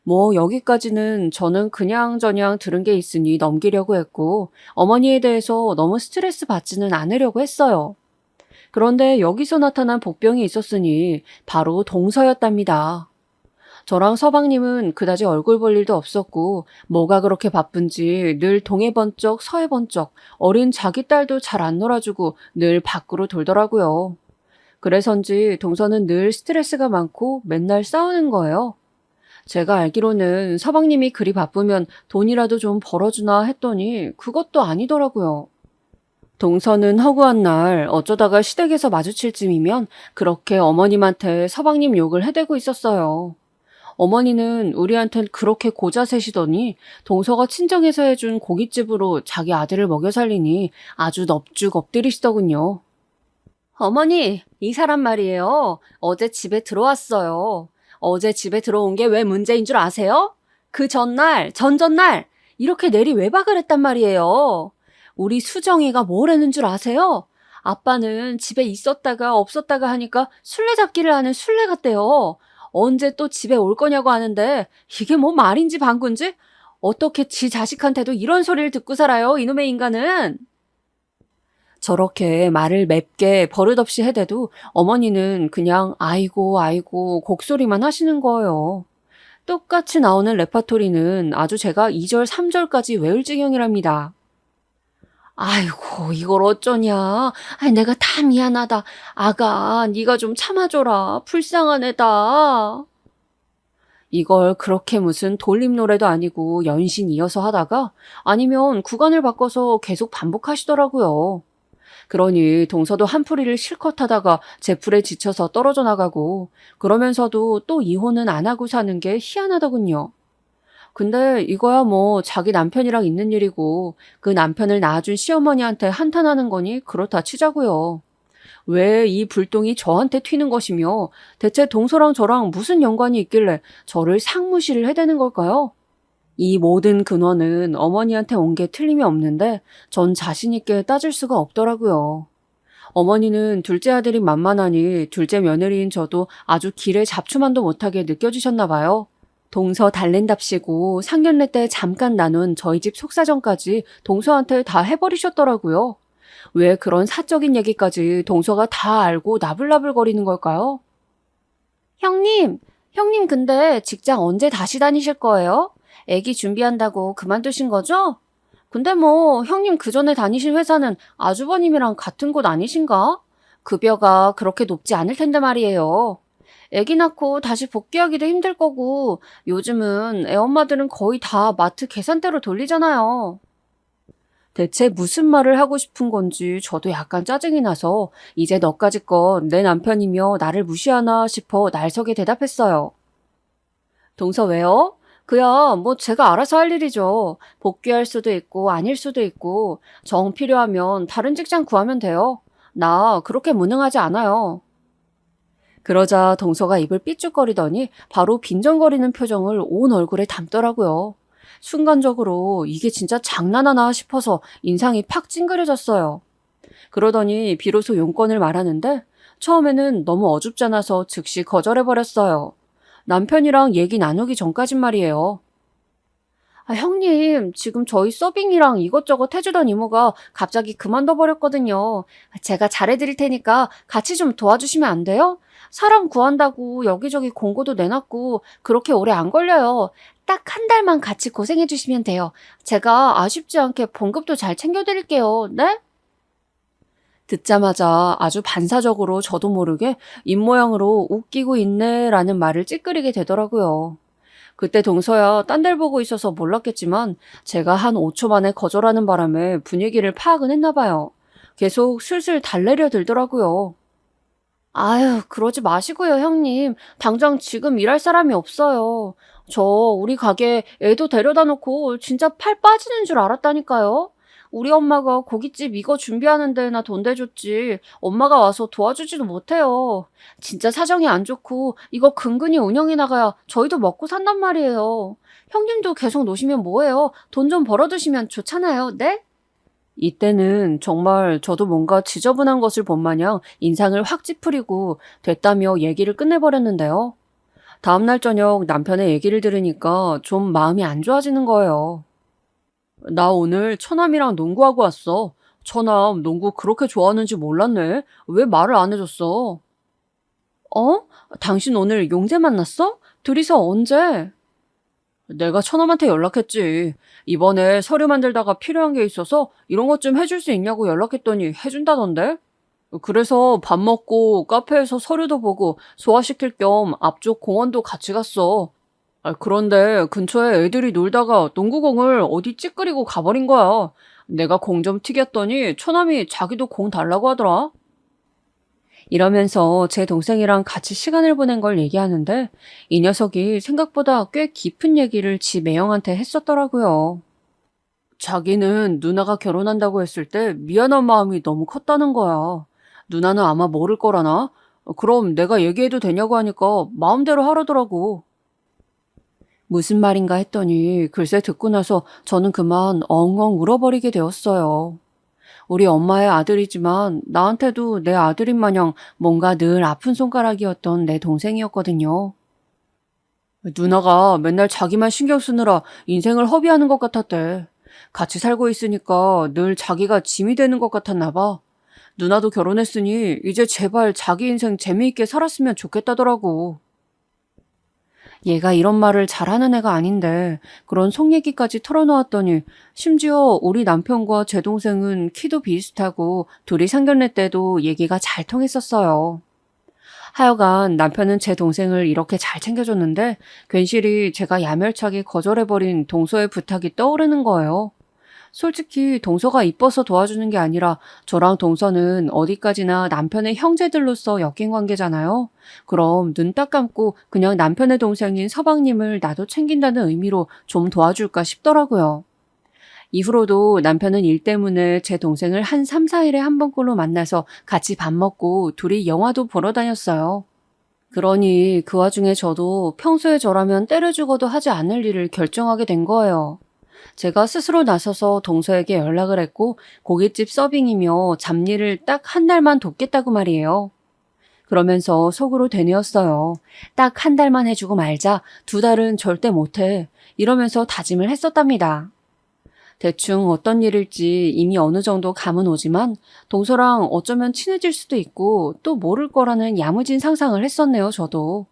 뭐 여기까지는 저는 그냥저냥 들은 게 있으니 넘기려고 했고 어머니에 대해서 너무 스트레스 받지는 않으려고 했어요. 그런데 여기서 나타난 복병이 있었으니 바로 동서였답니다. 저랑 서방님은 그다지 얼굴 볼 일도 없었고 뭐가 그렇게 바쁜지 늘 동해 번쩍 서해 번쩍 어린 자기 딸도 잘 안 놀아주고 늘 밖으로 돌더라고요. 그래서인지 동서는 늘 스트레스가 많고 맨날 싸우는 거예요. 제가 알기로는 서방님이 그리 바쁘면 돈이라도 좀 벌어주나 했더니 그것도 아니더라고요. 동서는 허구한 날 어쩌다가 시댁에서 마주칠 쯤이면 그렇게 어머님한테 서방님 욕을 해대고 있었어요. 어머니는 우리한텐 그렇게 고자세시더니 동서가 친정에서 해준 고깃집으로 자기 아들을 먹여 살리니 아주 넙죽 엎드리시더군요. 어머니, 이 사람 말이에요. 어제 집에 들어왔어요. 어제 집에 들어온 게 왜 문제인 줄 아세요? 그 전날, 전전날 이렇게 내리 외박을 했단 말이에요. 우리 수정이가 뭘 했는 줄 아세요? 아빠는 집에 있었다가 없었다가 하니까 술래잡기를 하는 술래 같대요. 언제 또 집에 올 거냐고 하는데 이게 뭐 말인지 방군지? 어떻게 지 자식한테도 이런 소리를 듣고 살아요, 이놈의 인간은? 저렇게 말을 맵게 버릇없이 해대도 어머니는 그냥 아이고 아이고 곡소리만 하시는 거예요. 똑같이 나오는 레파토리는 아주 제가 2절 3절까지 외울 지경이랍니다. 아이고 이걸 어쩌냐. 내가 다 미안하다. 아가 네가 좀 참아줘라. 불쌍한 애다. 이걸 그렇게 무슨 돌림 노래도 아니고 연신 이어서 하다가 아니면 구간을 바꿔서 계속 반복하시더라고요. 그러니 동서도 한풀이를 실컷 하다가 제풀에 지쳐서 떨어져 나가고 그러면서도 또 이혼은 안 하고 사는 게 희한하더군요. 근데 이거야 뭐 자기 남편이랑 있는 일이고 그 남편을 낳아준 시어머니한테 한탄하는 거니 그렇다 치자고요. 왜 이 불똥이 저한테 튀는 것이며 대체 동서랑 저랑 무슨 연관이 있길래 저를 상무시를 해대는 걸까요? 이 모든 근원은 어머니한테 온 게 틀림이 없는데 전 자신 있게 따질 수가 없더라고요. 어머니는 둘째 아들이 만만하니 둘째 며느리인 저도 아주 길에 잡초만도 못하게 느껴지셨나 봐요. 동서 달랜답시고 상견례 때 잠깐 나눈 저희 집 속사정까지 동서한테 다 해버리셨더라고요. 왜 그런 사적인 얘기까지 동서가 다 알고 나불나불거리는 걸까요? 형님 근데 직장 언제 다시 다니실 거예요? 애기 준비한다고 그만두신 거죠? 근데 뭐 형님 그전에 다니신 회사는 아주버님이랑 같은 곳 아니신가? 급여가 그렇게 높지 않을 텐데 말이에요. 애기 낳고 다시 복귀하기도 힘들 거고 요즘은 애엄마들은 거의 다 마트 계산대로 돌리잖아요. 대체 무슨 말을 하고 싶은 건지 저도 약간 짜증이 나서 이제 너까지 건 내 남편이며 나를 무시하나 싶어 날석에 대답했어요. 동서 왜요? 그야 뭐 제가 알아서 할 일이죠. 복귀할 수도 있고 아닐 수도 있고 정 필요하면 다른 직장 구하면 돼요. 나 그렇게 무능하지 않아요. 그러자 동서가 입을 삐죽거리더니 바로 빈정거리는 표정을 온 얼굴에 담더라고요. 순간적으로 이게 진짜 장난하나 싶어서 인상이 팍 찡그려졌어요. 그러더니 비로소 용건을 말하는데 처음에는 너무 어줍잖아서 즉시 거절해버렸어요. 남편이랑 얘기 나누기 전까진 말이에요. 아, 형님, 지금 저희 서빙이랑 이것저것 해주던 이모가 갑자기 그만둬 버렸거든요. 제가 잘해드릴 테니까 같이 좀 도와주시면 안 돼요? 사람 구한다고 여기저기 공고도 내놨고 그렇게 오래 안 걸려요. 딱 한 달만 같이 고생해주시면 돼요. 제가 아쉽지 않게 봉급도 잘 챙겨드릴게요. 네? 듣자마자 아주 반사적으로 저도 모르게 입모양으로 웃기고 있네라는 말을 찌끄리게 되더라고요. 그때 동서야 딴 데 보고 있어서 몰랐겠지만 제가 한 5초 만에 거절하는 바람에 분위기를 파악은 했나 봐요. 계속 슬슬 달래려 들더라고요. 아유, 그러지 마시고요, 형님. 당장 지금 일할 사람이 없어요. 저 우리 가게 애도 데려다 놓고 진짜 팔 빠지는 줄 알았다니까요. 우리 엄마가 고깃집 이거 준비하는 데나 돈 대줬지. 엄마가 와서 도와주지도 못해요. 진짜 사정이 안 좋고 이거 근근히 운영해 나가야 저희도 먹고 산단 말이에요. 형님도 계속 노시면 뭐해요? 돈 좀 벌어두시면 좋잖아요, 네? 이때는 정말 저도 뭔가 지저분한 것을 본 마냥 인상을 확 찌푸리고 됐다며 얘기를 끝내버렸는데요. 다음날 저녁 남편의 얘기를 들으니까 좀 마음이 안 좋아지는 거예요. 나 오늘 처남이랑 농구하고 왔어. 처남 농구 그렇게 좋아하는지 몰랐네. 왜 말을 안 해줬어? 어? 당신 오늘 용재 만났어? 둘이서 언제? 내가 처남한테 연락했지. 이번에 서류 만들다가 필요한 게 있어서 이런 것 좀 해줄 수 있냐고 연락했더니 해준다던데? 그래서 밥 먹고 카페에서 서류도 보고 소화시킬 겸 앞쪽 공원도 같이 갔어. 그런데 근처에 애들이 놀다가 농구공을 어디 찌끄리고 가버린 거야. 내가 공 좀 튀겼더니 처남이 자기도 공 달라고 하더라. 이러면서 제 동생이랑 같이 시간을 보낸 걸 얘기하는데 이 녀석이 생각보다 꽤 깊은 얘기를 지 매형한테 했었더라고요. 자기는 누나가 결혼한다고 했을 때 미안한 마음이 너무 컸다는 거야. 누나는 아마 모를 거라나? 그럼 내가 얘기해도 되냐고 하니까 마음대로 하라더라고. 무슨 말인가 했더니 글쎄 듣고 나서 저는 그만 엉엉 울어버리게 되었어요. 우리 엄마의 아들이지만 나한테도 내 아들인 마냥 뭔가 늘 아픈 손가락이었던 내 동생이었거든요. 누나가 맨날 자기만 신경 쓰느라 인생을 허비하는 것 같았대. 같이 살고 있으니까 늘 자기가 짐이 되는 것 같았나 봐. 누나도 결혼했으니 이제 제발 자기 인생 재미있게 살았으면 좋겠다더라고. 얘가 이런 말을 잘하는 애가 아닌데 그런 속 얘기까지 털어놓았더니 심지어 우리 남편과 제 동생은 키도 비슷하고 둘이 상견례 때도 얘기가 잘 통했었어요. 하여간 남편은 제 동생을 이렇게 잘 챙겨줬는데 괜시리 제가 야멸차게 거절해버린 동서의 부탁이 떠오르는 거예요. 솔직히 동서가 이뻐서 도와주는 게 아니라 저랑 동서는 어디까지나 남편의 형제들로서 엮인 관계잖아요. 그럼 눈 딱 감고 그냥 남편의 동생인 서방님을 나도 챙긴다는 의미로 좀 도와줄까 싶더라고요. 이후로도 남편은 일 때문에 제 동생을 한 3, 4일에 한 번꼴로 만나서 같이 밥 먹고 둘이 영화도 보러 다녔어요. 그러니 그 와중에 저도 평소에 저라면 때려 죽어도 하지 않을 일을 결정하게 된 거예요. 제가 스스로 나서서 동서에게 연락을 했고 고깃집 서빙이며 잡일을 딱 한 달만 돕겠다고 말이에요. 그러면서 속으로 되뇌었어요. 딱 한 달만 해주고 말자. 2달은 절대 못해. 이러면서 다짐을 했었답니다. 대충 어떤 일일지 이미 어느 정도 감은 오지만 동서랑 어쩌면 친해질 수도 있고 또 모를 거라는 야무진 상상을 했었네요, 저도.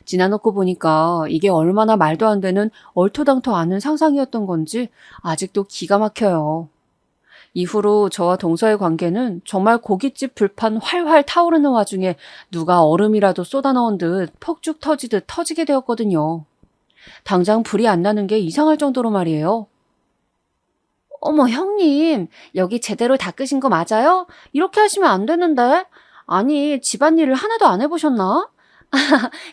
지나놓고 보니까 이게 얼마나 말도 안 되는 얼토당토 않은 상상이었던 건지 아직도 기가 막혀요. 이후로 저와 동서의 관계는 정말 고깃집 불판 활활 타오르는 와중에 누가 얼음이라도 쏟아 넣은 듯 폭죽 터지듯 터지게 되었거든요. 당장 불이 안 나는 게 이상할 정도로 말이에요. 어머, 형님, 여기 제대로 닦으신 거 맞아요? 이렇게 하시면 안 되는데. 아니, 집안일을 하나도 안 해보셨나?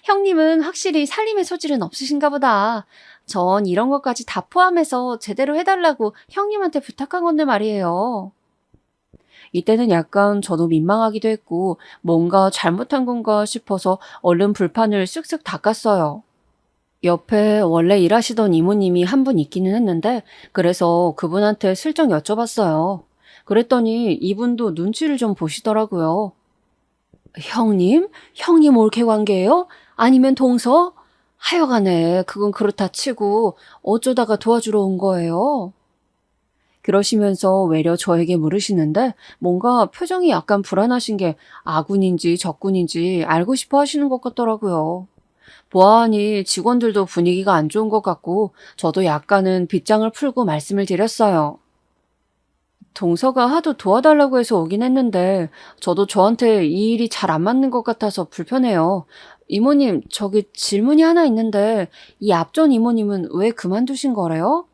형님은 확실히 살림의 소질은 없으신가 보다. 전 이런 것까지 다 포함해서 제대로 해달라고 형님한테 부탁한 건데 말이에요. 이때는 약간 저도 민망하기도 했고 뭔가 잘못한 건가 싶어서 얼른 불판을 쓱쓱 닦았어요. 옆에 원래 일하시던 이모님이 한 분 있기는 했는데 그래서 그분한테 슬쩍 여쭤봤어요. 그랬더니 이분도 눈치를 좀 보시더라고요. 형님? 형님 올케 관계예요? 아니면 동서? 하여간에 그건 그렇다 치고 어쩌다가 도와주러 온 거예요? 그러시면서 외려 저에게 물으시는데 뭔가 표정이 약간 불안하신 게 아군인지 적군인지 알고 싶어 하시는 것 같더라고요. 보아하니 직원들도 분위기가 안 좋은 것 같고 저도 약간은 빗장을 풀고 말씀을 드렸어요. 동서가 하도 도와달라고 해서 오긴 했는데 저도 저한테 이 일이 잘 안 맞는 것 같아서 불편해요. 이모님, 저기 질문이 하나 있는데 이 앞전 이모님은 왜 그만두신 거래요?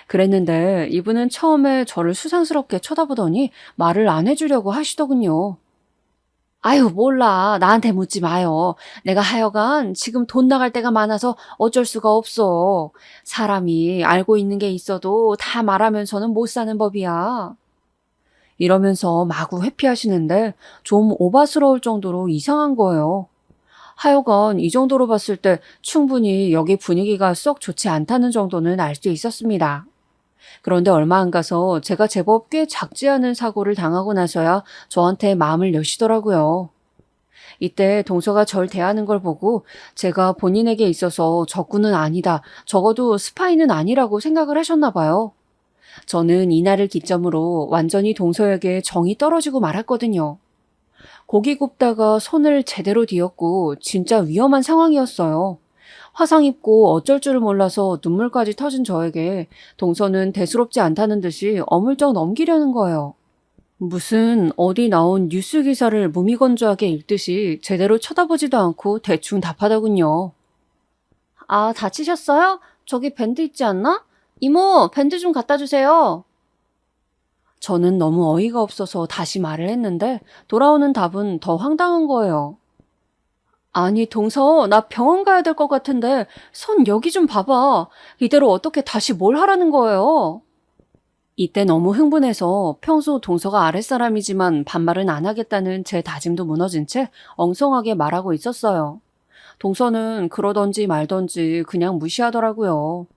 그랬는데 이분은 처음에 저를 수상스럽게 쳐다보더니 말을 안 해주려고 하시더군요. 아유, 몰라. 나한테 묻지 마요. 내가 하여간 지금 돈 나갈 때가 많아서 어쩔 수가 없어. 사람이 알고 있는 게 있어도 다 말하면서는 못 사는 법이야. 이러면서 마구 회피하시는데 좀 오바스러울 정도로 이상한 거예요. 하여간 이 정도로 봤을 때 충분히 여기 분위기가 썩 좋지 않다는 정도는 알 수 있었습니다. 그런데 얼마 안 가서 제가 제법 꽤 작지 않은 사고를 당하고 나서야 저한테 마음을 여시더라고요. 이때 동서가 절 대하는 걸 보고 제가 본인에게 있어서 적군은 아니다, 적어도 스파이는 아니라고 생각을 하셨나 봐요. 저는 이날을 기점으로 완전히 동서에게 정이 떨어지고 말았거든요. 고기 굽다가 손을 제대로 뒤었고 진짜 위험한 상황이었어요. 화상 입고 어쩔 줄을 몰라서 눈물까지 터진 저에게 동서는 대수롭지 않다는 듯이 어물쩍 넘기려는 거예요. 무슨 어디 나온 뉴스 기사를 무미건조하게 읽듯이 제대로 쳐다보지도 않고 대충 답하더군요. 아, 다치셨어요? 저기 밴드 있지 않나? 이모, 밴드 좀 갖다 주세요. 저는 너무 어이가 없어서 다시 말을 했는데 돌아오는 답은 더 황당한 거예요. 아니, 동서, 나 병원 가야 될 것 같은데 손 여기 좀 봐봐. 이대로 어떻게 다시 뭘 하라는 거예요? 이때 너무 흥분해서 평소 동서가 아랫사람이지만 반말은 안 하겠다는 제 다짐도 무너진 채 엉성하게 말하고 있었어요. 동서는 그러던지 말던지 그냥 무시하더라고요.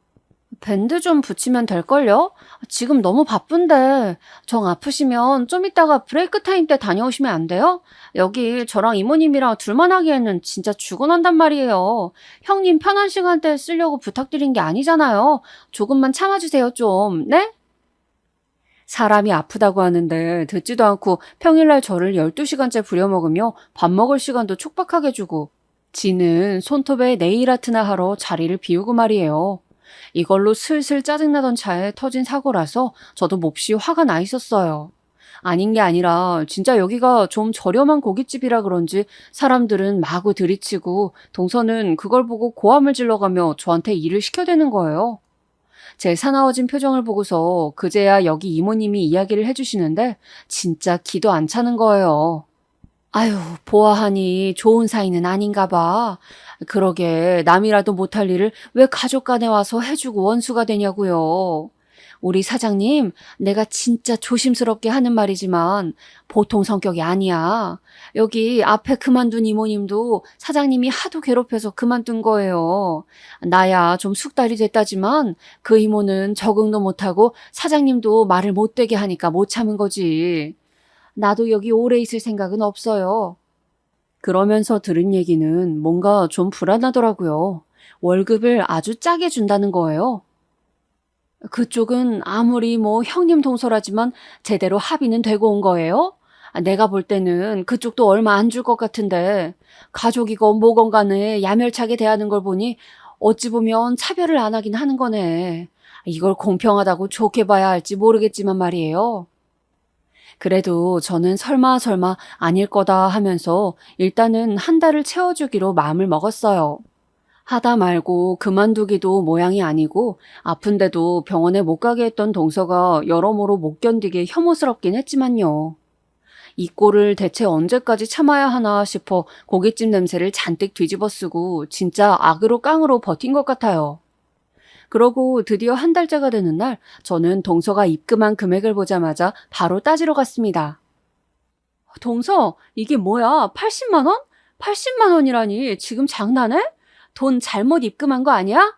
밴드 좀 붙이면 될걸요? 지금 너무 바쁜데 정 아프시면 좀 이따가 브레이크 타임 때 다녀오시면 안 돼요? 여기 저랑 이모님이랑 둘만 하기에는 진짜 죽어난단 말이에요. 형님 편한 시간대에 쓰려고 부탁드린 게 아니잖아요. 조금만 참아주세요 좀, 네? 사람이 아프다고 하는데 듣지도 않고 평일날 저를 12시간째 부려먹으며 밥 먹을 시간도 촉박하게 주고 지는 손톱에 네일 아트나 하러 자리를 비우고 말이에요. 이걸로 슬슬 짜증나던 차에 터진 사고라서 저도 몹시 화가 나 있었어요. 아닌 게 아니라 진짜 여기가 좀 저렴한 고깃집이라 그런지 사람들은 마구 들이치고 동서는 그걸 보고 고함을 질러가며 저한테 일을 시켜대는 거예요. 제 사나워진 표정을 보고서 그제야 여기 이모님이 이야기를 해주시는데 진짜 기도 안 차는 거예요. 아유, 보아하니 좋은 사이는 아닌가 봐. 그러게 남이라도 못할 일을 왜 가족 간에 와서 해주고 원수가 되냐고요. 우리 사장님, 내가 진짜 조심스럽게 하는 말이지만 보통 성격이 아니야. 여기 앞에 그만둔 이모님도 사장님이 하도 괴롭혀서 그만둔 거예요. 나야 좀 숙달이 됐다지만 그 이모는 적응도 못하고 사장님도 말을 못되게 하니까 못 참은 거지. 나도 여기 오래 있을 생각은 없어요. 그러면서 들은 얘기는 뭔가 좀 불안하더라고요. 월급을 아주 짜게 준다는 거예요. 그쪽은 아무리 뭐 형님 동서라지만 제대로 합의는 되고 온 거예요? 내가 볼 때는 그쪽도 얼마 안 줄 것 같은데 가족이건 뭐건 간에 야멸차게 대하는 걸 보니 어찌 보면 차별을 안 하긴 하는 거네. 이걸 공평하다고 좋게 봐야 할지 모르겠지만 말이에요. 그래도 저는 설마 아닐 거다 하면서 일단은 한 달을 채워주기로 마음을 먹었어요. 하다 말고 그만두기도 모양이 아니고 아픈데도 병원에 못 가게 했던 동서가 여러모로 못 견디게 혐오스럽긴 했지만요. 이 꼴을 대체 언제까지 참아야 하나 싶어 고깃집 냄새를 잔뜩 뒤집어 쓰고 진짜 악으로 깡으로 버틴 것 같아요. 그러고 드디어 한 달째가 되는 날 저는 동서가 입금한 금액을 보자마자 바로 따지러 갔습니다. 동서, 이게 뭐야? 80만 원? 80만 원이라니 지금 장난해? 돈 잘못 입금한 거 아니야?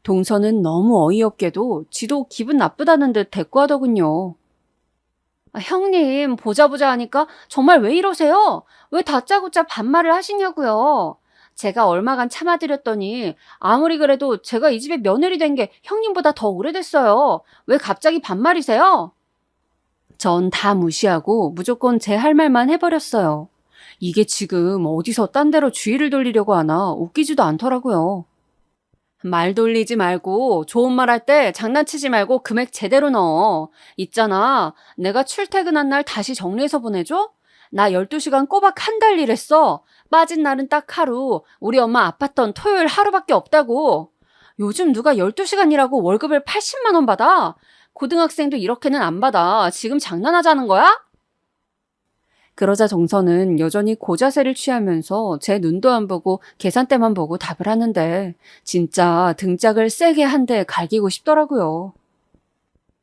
동서는 너무 어이없게도 지도 기분 나쁘다는 듯 대꾸하더군요. 형님, 보자 하니까 정말 왜 이러세요? 왜 다짜고짜 반말을 하시냐고요? 제가 얼마간 참아드렸더니 아무리 그래도 제가 이 집에 며느리 된 게 형님보다 더 오래됐어요. 왜 갑자기 반말이세요? 전 다 무시하고 무조건 제 할 말만 해버렸어요. 이게 지금 어디서 딴 데로 주의를 돌리려고 하나 웃기지도 않더라고요. 말 돌리지 말고 좋은 말 할 때 장난치지 말고 금액 제대로 넣어. 있잖아. 내가 출퇴근한 날 다시 정리해서 보내줘? 나 12시간 꼬박 한 달 일했어. 빠진 날은 딱 하루. 우리 엄마 아팠던 토요일 하루밖에 없다고. 요즘 누가 12시간 일하고 월급을 80만 원 받아? 고등학생도 이렇게는 안 받아. 지금 장난하자는 거야? 그러자 정서는 여전히 고자세를 취하면서 제 눈도 안 보고 계산대만 보고 답을 하는데 진짜 등짝을 세게 한 대 갈기고 싶더라고요.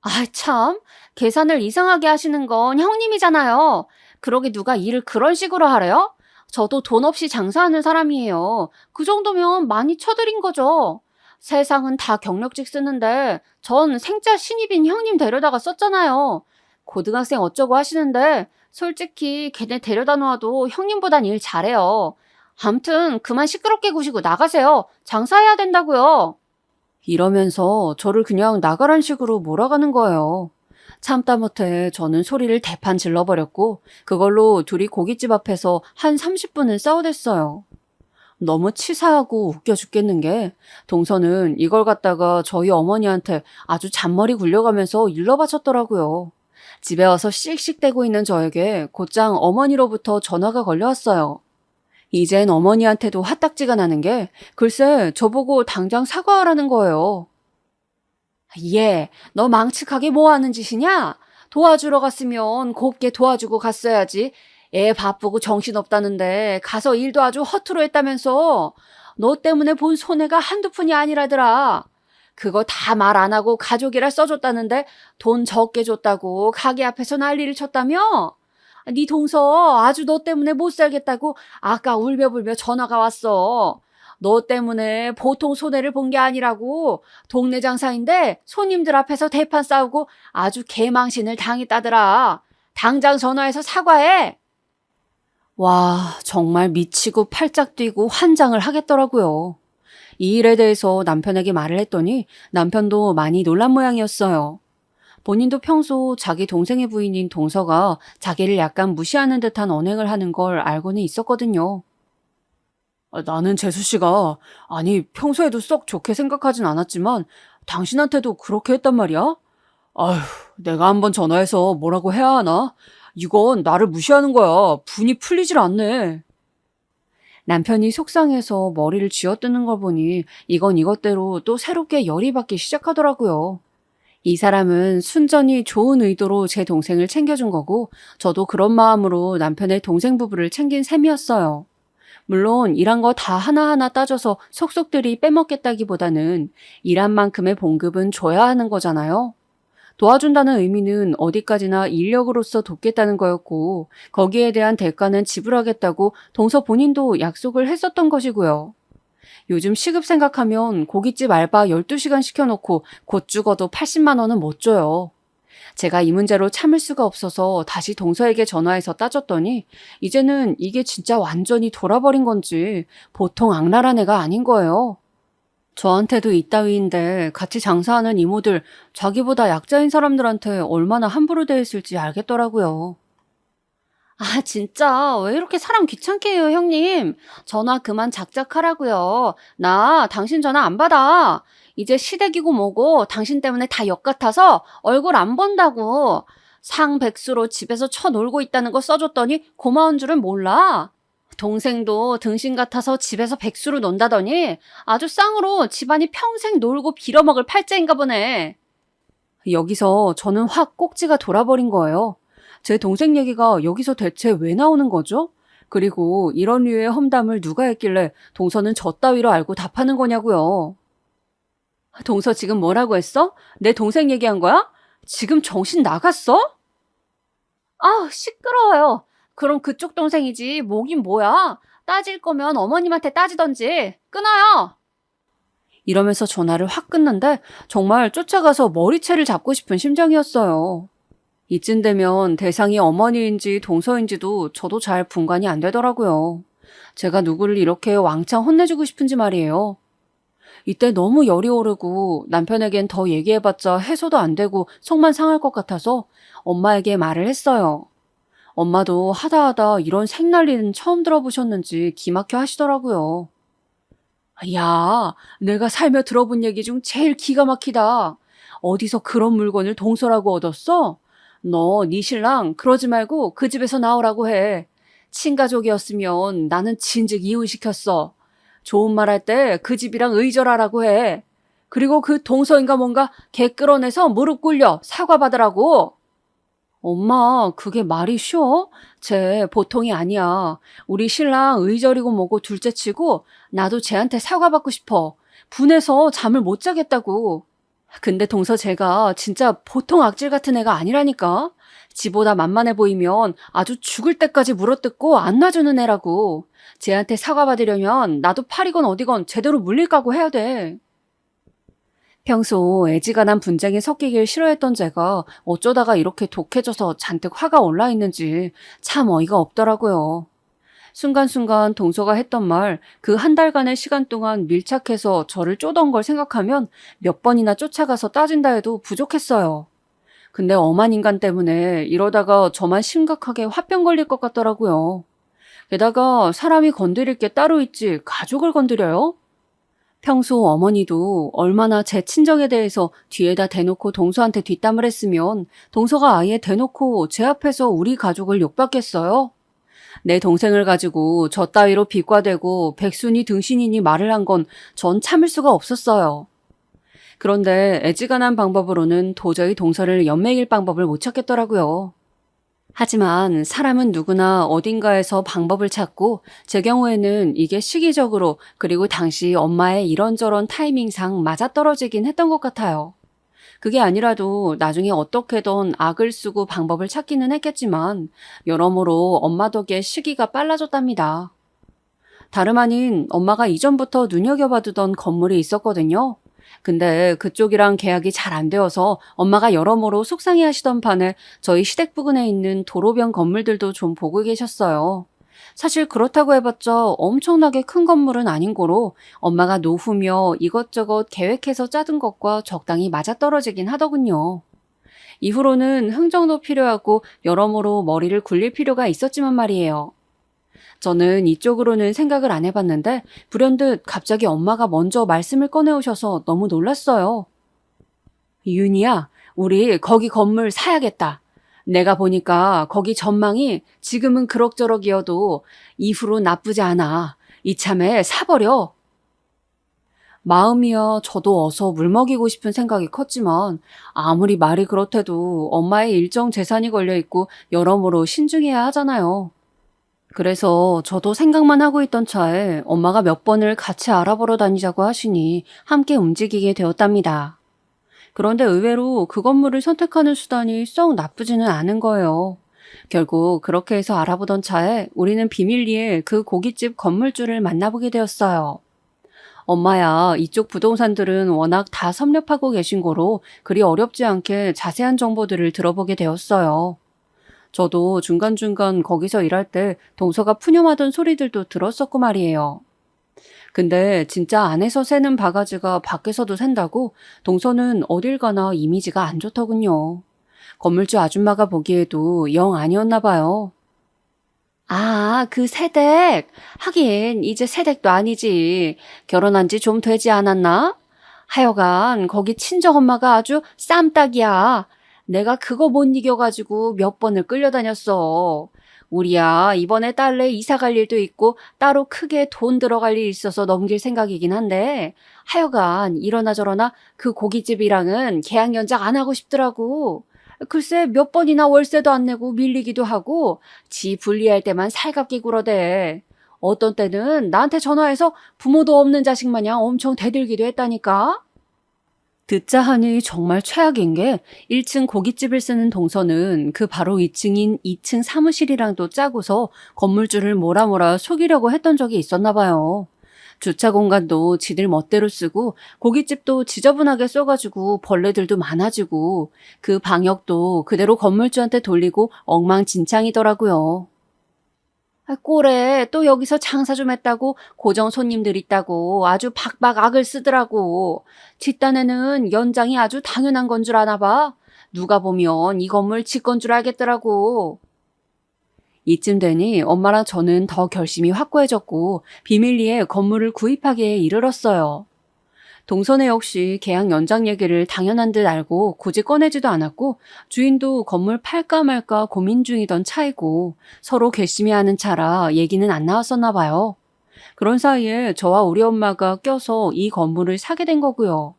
아, 참. 계산을 이상하게 하시는 건 형님이잖아요. 그러게 누가 일을 그런 식으로 하래요? 저도 돈 없이 장사하는 사람이에요. 그 정도면 많이 쳐드린 거죠. 세상은 다 경력직 쓰는데 전 생짜 신입인 형님 데려다가 썼잖아요. 고등학생 어쩌고 하시는데 솔직히 걔네 데려다 놓아도 형님보단 일 잘해요. 암튼 그만 시끄럽게 구시고 나가세요. 장사해야 된다고요. 이러면서 저를 그냥 나가란 식으로 몰아가는 거예요. 참다 못해 저는 소리를 대판 질러버렸고 그걸로 둘이 고깃집 앞에서 한 30분을 싸우댔어요. 너무 치사하고 웃겨 죽겠는 게 동서는 이걸 갖다가 저희 어머니한테 아주 잔머리 굴려가면서 일러바쳤더라고요. 집에 와서 씩씩대고 있는 저에게 곧장 어머니로부터 전화가 걸려왔어요. 이젠 어머니한테도 화딱지가 나는 게 글쎄 저보고 당장 사과하라는 거예요. 얘, 너 망측하게 뭐 하는 짓이냐? 도와주러 갔으면 곱게 도와주고 갔어야지. 애 바쁘고 정신없다는데 가서 일도 아주 허투루 했다면서. 너 때문에 본 손해가 한두 푼이 아니라더라. 그거 다 말 안 하고 가족이라 써줬다는데 돈 적게 줬다고 가게 앞에서 난리를 쳤다며? 네 동서 아주 너 때문에 못 살겠다고 아까 울며불며 전화가 왔어. 너 때문에 보통 손해를 본 게 아니라고. 동네 장사인데 손님들 앞에서 대판 싸우고 아주 개망신을 당했다더라. 당장 전화해서 사과해. 와, 정말 미치고 팔짝 뛰고 환장을 하겠더라고요. 이 일에 대해서 남편에게 말을 했더니 남편도 많이 놀란 모양이었어요. 본인도 평소 자기 동생의 부인인 동서가 자기를 약간 무시하는 듯한 언행을 하는 걸 알고는 있었거든요. 나는 재수 씨가 아니 평소에도 썩 좋게 생각하진 않았지만 당신한테도 그렇게 했단 말이야? 아휴, 내가 한번 전화해서 뭐라고 해야 하나? 이건 나를 무시하는 거야. 분이 풀리질 않네. 남편이 속상해서 머리를 쥐어뜯는 걸 보니 이건 이것대로 또 새롭게 열이 받기 시작하더라고요. 이 사람은 순전히 좋은 의도로 제 동생을 챙겨준 거고 저도 그런 마음으로 남편의 동생 부부를 챙긴 셈이었어요. 물론 일한 거 다 하나하나 따져서 속속들이 빼먹겠다기보다는 일한 만큼의 봉급은 줘야 하는 거잖아요. 도와준다는 의미는 어디까지나 인력으로서 돕겠다는 거였고 거기에 대한 대가는 지불하겠다고 동서 본인도 약속을 했었던 것이고요. 요즘 시급 생각하면 고깃집 알바 12시간 시켜놓고 곧 죽어도 80만 원은 못 줘요. 제가 이 문제로 참을 수가 없어서 다시 동서에게 전화해서 따졌더니 이제는 이게 진짜 완전히 돌아버린 건지 보통 악랄한 애가 아닌 거예요. 저한테도 이따위인데 같이 장사하는 이모들 자기보다 약자인 사람들한테 얼마나 함부로 대했을지 알겠더라고요. 아, 진짜 왜 이렇게 사람 귀찮게 해요, 형님? 전화 그만 작작하라고요. 나 당신 전화 안 받아. 이제 시댁이고 뭐고 당신 때문에 다 역 같아서 얼굴 안 본다고. 상백수로 집에서 쳐놀고 있다는 거 써줬더니 고마운 줄은 몰라. 동생도 등신 같아서 집에서 백수로 논다더니 아주 쌍으로 집안이 평생 놀고 빌어먹을 팔자인가 보네. 여기서 저는 확 꼭지가 돌아버린 거예요. 제 동생 얘기가 여기서 대체 왜 나오는 거죠? 그리고 이런 류의 험담을 누가 했길래 동서는 저 따위로 알고 답하는 거냐고요. 동서 지금 뭐라고 했어? 내 동생 얘기한 거야? 지금 정신 나갔어? 아, 시끄러워요. 그럼 그쪽 동생이지 뭐긴 뭐야. 따질 거면 어머님한테 따지던지. 끊어요. 이러면서 전화를 확 끊는데 정말 쫓아가서 머리채를 잡고 싶은 심정이었어요. 이쯤 되면 대상이 어머니인지 동서인지도 저도 잘 분간이 안 되더라고요. 제가 누구를 이렇게 왕창 혼내주고 싶은지 말이에요. 이때 너무 열이 오르고 남편에겐 더 얘기해봤자 해소도 안 되고 속만 상할 것 같아서 엄마에게 말을 했어요. 엄마도 하다하다 이런 생난리는 처음 들어보셨는지 기막혀 하시더라고요. 야, 내가 살며 들어본 얘기 중 제일 기가 막히다. 어디서 그런 물건을 동서라고 얻었어? 너, 네 신랑 그러지 말고 그 집에서 나오라고 해. 친가족이었으면 나는 진즉 이혼시켰어. 좋은 말 할 때 그 집이랑 의절하라고 해. 그리고 그 동서인가 뭔가 개 끌어내서 무릎 꿇려 사과받으라고. 엄마, 그게 말이 쉬워? 쟤 보통이 아니야. 우리 신랑 의절이고 뭐고 둘째치고 나도 쟤한테 사과받고 싶어. 분해서 잠을 못 자겠다고. 근데 동서 쟤가 진짜 보통 악질 같은 애가 아니라니까. 지보다 만만해 보이면 아주 죽을 때까지 물어뜯고 안 놔주는 애라고. 쟤한테 사과받으려면 나도 팔이건 어디건 제대로 물릴 각오 해야 돼. 평소 애지간한 분쟁에 섞이길 싫어했던 제가 어쩌다가 이렇게 독해져서 잔뜩 화가 올라 있는지 참 어이가 없더라고요. 순간순간 동서가 했던 말, 그 한 달간의 시간 동안 밀착해서 저를 쪼던 걸 생각하면 몇 번이나 쫓아가서 따진다 해도 부족했어요. 근데 엄한 인간 때문에 이러다가 저만 심각하게 화병 걸릴 것 같더라고요. 게다가 사람이 건드릴 게 따로 있지 가족을 건드려요? 평소 어머니도 얼마나 제 친정에 대해서 뒤에다 대놓고 동서한테 뒷담을 했으면 동서가 아예 대놓고 제 앞에서 우리 가족을 욕받겠어요? 내 동생을 가지고 저 따위로 비과대고 백순이 등신이니 말을 한 건 전 참을 수가 없었어요. 그런데 애지간한 방법으로는 도저히 동서를 연맥일 방법을 못 찾겠더라고요. 하지만 사람은 누구나 어딘가에서 방법을 찾고 제 경우에는 이게 시기적으로 그리고 당시 엄마의 이런저런 타이밍상 맞아떨어지긴 했던 것 같아요. 그게 아니라도 나중에 어떻게든 악을 쓰고 방법을 찾기는 했겠지만 여러모로 엄마 덕에 시기가 빨라졌답니다. 다름 아닌 엄마가 이전부터 눈여겨봐두던 건물이 있었거든요. 근데 그쪽이랑 계약이 잘 안 되어서 엄마가 여러모로 속상해하시던 판에 저희 시댁 부근에 있는 도로변 건물들도 좀 보고 계셨어요. 사실 그렇다고 해봤자 엄청나게 큰 건물은 아닌 거로 엄마가 노후며 이것저것 계획해서 짜둔 것과 적당히 맞아떨어지긴 하더군요. 이후로는 흥정도 필요하고 여러모로 머리를 굴릴 필요가 있었지만 말이에요. 저는 이쪽으로는 생각을 안 해봤는데 불현듯 갑자기 엄마가 먼저 말씀을 꺼내오셔서 너무 놀랐어요. 윤희야, 우리 거기 건물 사야겠다. 내가 보니까 거기 전망이 지금은 그럭저럭이어도 이후로 나쁘지 않아. 이참에 사버려. 마음이야 저도 어서 물먹이고 싶은 생각이 컸지만 아무리 말이 그렇대도 엄마의 일정 재산이 걸려있고 여러모로 신중해야 하잖아요. 그래서 저도 생각만 하고 있던 차에 엄마가 몇 번을 같이 알아보러 다니자고 하시니 함께 움직이게 되었답니다. 그런데 의외로 그 건물을 선택하는 수단이 썩 나쁘지는 않은 거예요. 결국 그렇게 해서 알아보던 차에 우리는 비밀리에 그 고깃집 건물주를 만나보게 되었어요. 엄마야, 이쪽 부동산들은 워낙 다 섭렵하고 계신 거로 그리 어렵지 않게 자세한 정보들을 들어보게 되었어요. 저도 중간중간 거기서 일할 때 동서가 푸념하던 소리들도 들었었고 말이에요. 근데 진짜 안에서 새는 바가지가 밖에서도 샌다고 동서는 어딜 가나 이미지가 안 좋더군요. 건물주 아줌마가 보기에도 영 아니었나 봐요. 아, 그 새댁. 하긴 이제 새댁도 아니지. 결혼한 지 좀 되지 않았나? 하여간 거기 친정엄마가 아주 쌈딱이야. 내가 그거 못 이겨가지고 몇 번을 끌려다녔어. 우리야 이번에 딸내 이사 갈 일도 있고 따로 크게 돈 들어갈 일 있어서 넘길 생각이긴 한데 하여간 이러나 저러나 그 고깃집이랑은 계약 연장 안 하고 싶더라고. 글쎄 몇 번이나 월세도 안 내고 밀리기도 하고 지 분리할 때만 살갑게 굴어대. 어떤 때는 나한테 전화해서 부모도 없는 자식 마냥 엄청 대들기도 했다니까. 듣자 하니 정말 최악인 게 1층 고깃집을 쓰는 동서는 그 바로 2층인 2층 사무실이랑도 짜고서 건물주를 몰아몰아 속이려고 했던 적이 있었나 봐요. 주차 공간도 지들 멋대로 쓰고 고깃집도 지저분하게 써가지고 벌레들도 많아지고 그 방역도 그대로 건물주한테 돌리고 엉망진창이더라고요. 꼴에 또 여기서 장사 좀 했다고 고정 손님들 있다고 아주 박박 악을 쓰더라고. 뒷단에는 연장이 아주 당연한 건 줄 아나 봐. 누가 보면 이 건물 지 건 줄 알겠더라고. 이쯤 되니 엄마랑 저는 더 결심이 확고해졌고 비밀리에 건물을 구입하기에 이르렀어요. 동선에 역시 계약 연장 얘기를 당연한 듯 알고 굳이 꺼내지도 않았고 주인도 건물 팔까 말까 고민 중이던 차이고 서로 괘씸해하는 차라 얘기는 안 나왔었나 봐요. 그런 사이에 저와 우리 엄마가 껴서 이 건물을 사게 된 거고요.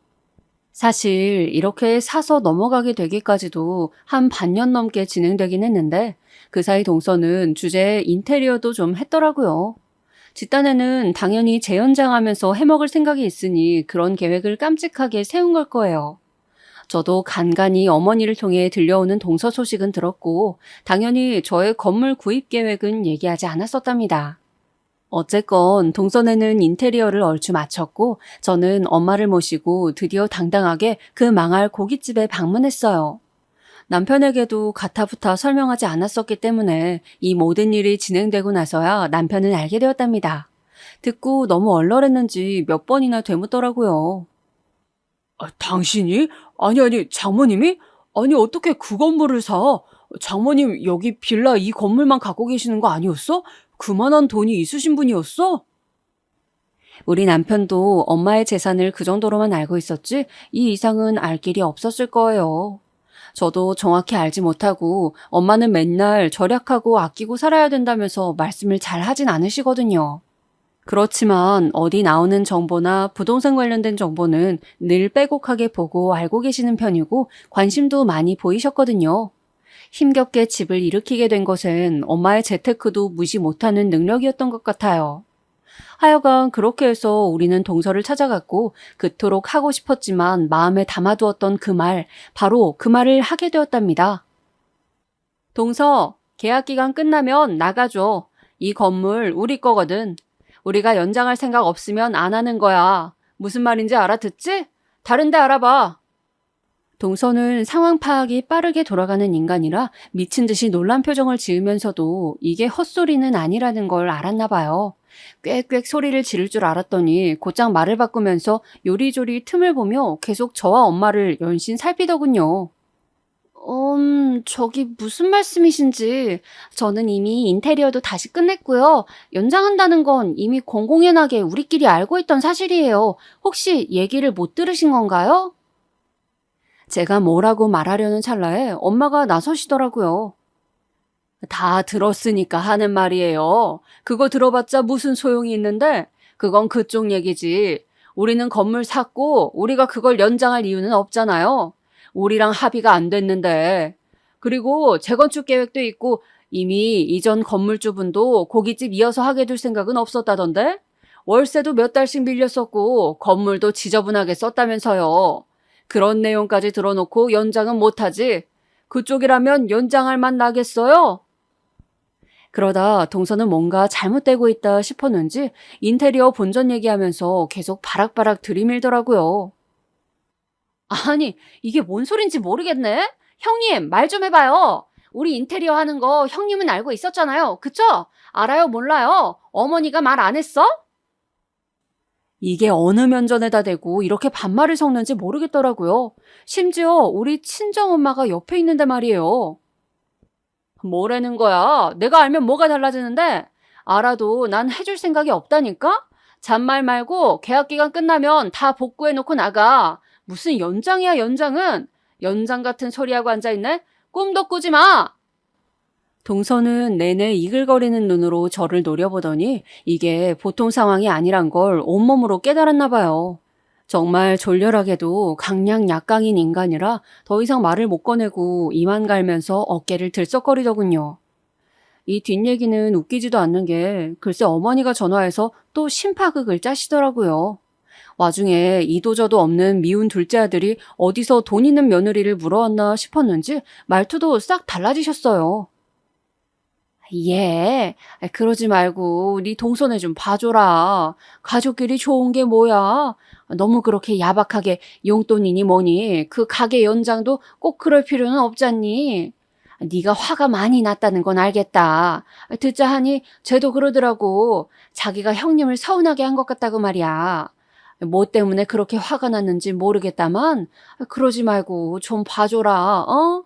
사실 이렇게 사서 넘어가게 되기까지도 한 반년 넘게 진행되긴 했는데 그 사이 동서는 주제에 인테리어도 좀 했더라고요. 집단에는 당연히 재연장하면서 해먹을 생각이 있으니 그런 계획을 깜찍하게 세운 걸 거예요. 저도 간간히 어머니를 통해 들려오는 동서 소식은 들었고 당연히 저의 건물 구입 계획은 얘기하지 않았었답니다. 어쨌건 동선에는 인테리어를 얼추 마쳤고 저는 엄마를 모시고 드디어 당당하게 그 망할 고깃집에 방문했어요. 남편에게도 가타부타 설명하지 않았었기 때문에 이 모든 일이 진행되고 나서야 남편은 알게 되었답니다. 듣고 너무 얼얼했는지 몇 번이나 되묻더라고요. 당신이? 아니, 장모님이? 아니, 어떻게 그 건물을 사? 장모님, 여기 빌라 이 건물만 갖고 계시는 거 아니었어? 그만한 돈이 있으신 분이었어? 우리 남편도 엄마의 재산을 그 정도로만 알고 있었지 이 이상은 알 길이 없었을 거예요. 저도 정확히 알지 못하고 엄마는 맨날 절약하고 아끼고 살아야 된다면서 말씀을 잘 하진 않으시거든요. 그렇지만 어디 나오는 정보나 부동산 관련된 정보는 늘 빼곡하게 보고 알고 계시는 편이고 관심도 많이 보이셨거든요. 힘겹게 집을 일으키게 된 것은 엄마의 재테크도 무시 못하는 능력이었던 것 같아요. 하여간 그렇게 해서 우리는 동서를 찾아갔고 그토록 하고 싶었지만 마음에 담아두었던 바로 그 말을 하게 되었답니다. 동서, 계약 기간 끝나면 나가줘. 이 건물 우리 거거든. 우리가 연장할 생각 없으면 안 하는 거야. 무슨 말인지 알아듣지? 다른 데 알아봐. 동서는 상황 파악이 빠르게 돌아가는 인간이라 미친 듯이 놀란 표정을 지으면서도 이게 헛소리는 아니라는 걸 알았나 봐요. 꽥꽥 소리를 지를 줄 알았더니 곧장 말을 바꾸면서 요리조리 틈을 보며 계속 저와 엄마를 연신 살피더군요. 저기 무슨 말씀이신지. 저는 이미 인테리어도 다시 끝냈고요. 연장한다는 건 이미 공공연하게 우리끼리 알고 있던 사실이에요. 혹시 얘기를 못 들으신 건가요? 제가 뭐라고 말하려는 찰나에 엄마가 나서시더라고요. 다 들었으니까 하는 말이에요. 그거 들어봤자 무슨 소용이 있는데? 그건 그쪽 얘기지. 우리는 건물 샀고 우리가 그걸 연장할 이유는 없잖아요. 우리랑 합의가 안 됐는데. 그리고 재건축 계획도 있고 이미 이전 건물주분도 고깃집 이어서 하게 둘 생각은 없었다던데? 월세도 몇 달씩 밀렸었고 건물도 지저분하게 썼다면서요. 그런 내용까지 들어놓고 연장은 못하지. 그쪽이라면 연장할 맛 나겠어요? 그러다 동서는 뭔가 잘못되고 있다 싶었는지 인테리어 본전 얘기하면서 계속 바락바락 들이밀더라고요. 아니, 이게 뭔 소린지 모르겠네? 형님, 말 좀 해봐요. 우리 인테리어 하는 거 형님은 알고 있었잖아요. 그쵸? 알아요, 몰라요? 어머니가 말 안 했어? 이게 어느 면전에다 대고 이렇게 반말을 섞는지 모르겠더라고요. 심지어 우리 친정엄마가 옆에 있는데 말이에요. 뭐라는 거야? 내가 알면 뭐가 달라지는데? 알아도 난 해줄 생각이 없다니까? 잔말 말고 계약 기간 끝나면 다 복구해놓고 나가. 무슨 연장이야, 연장은? 연장 같은 소리하고 앉아있네? 꿈도 꾸지 마! 동서는 내내 이글거리는 눈으로 저를 노려보더니 이게 보통 상황이 아니란 걸 온몸으로 깨달았나 봐요. 정말 졸렬하게도 강약 약강인 인간이라 더 이상 말을 못 꺼내고 이만 갈면서 어깨를 들썩거리더군요. 이 뒷얘기는 웃기지도 않는 게 글쎄 어머니가 전화해서 또 심파극을 짜시더라고요. 와중에 이도저도 없는 미운 둘째 아들이 어디서 돈 있는 며느리를 물어왔나 싶었는지 말투도 싹 달라지셨어요. 예, 그러지 말고 네 동선에 좀 봐줘라. 가족끼리 좋은 게 뭐야? 너무 그렇게 야박하게 용돈이니 뭐니 그 가게 연장도 꼭 그럴 필요는 없잖니. 네가 화가 많이 났다는 건 알겠다. 듣자 하니 쟤도 그러더라고. 자기가 형님을 서운하게 한 것 같다고 말이야. 뭐 때문에 그렇게 화가 났는지 모르겠다만 그러지 말고 좀 봐줘라, 어?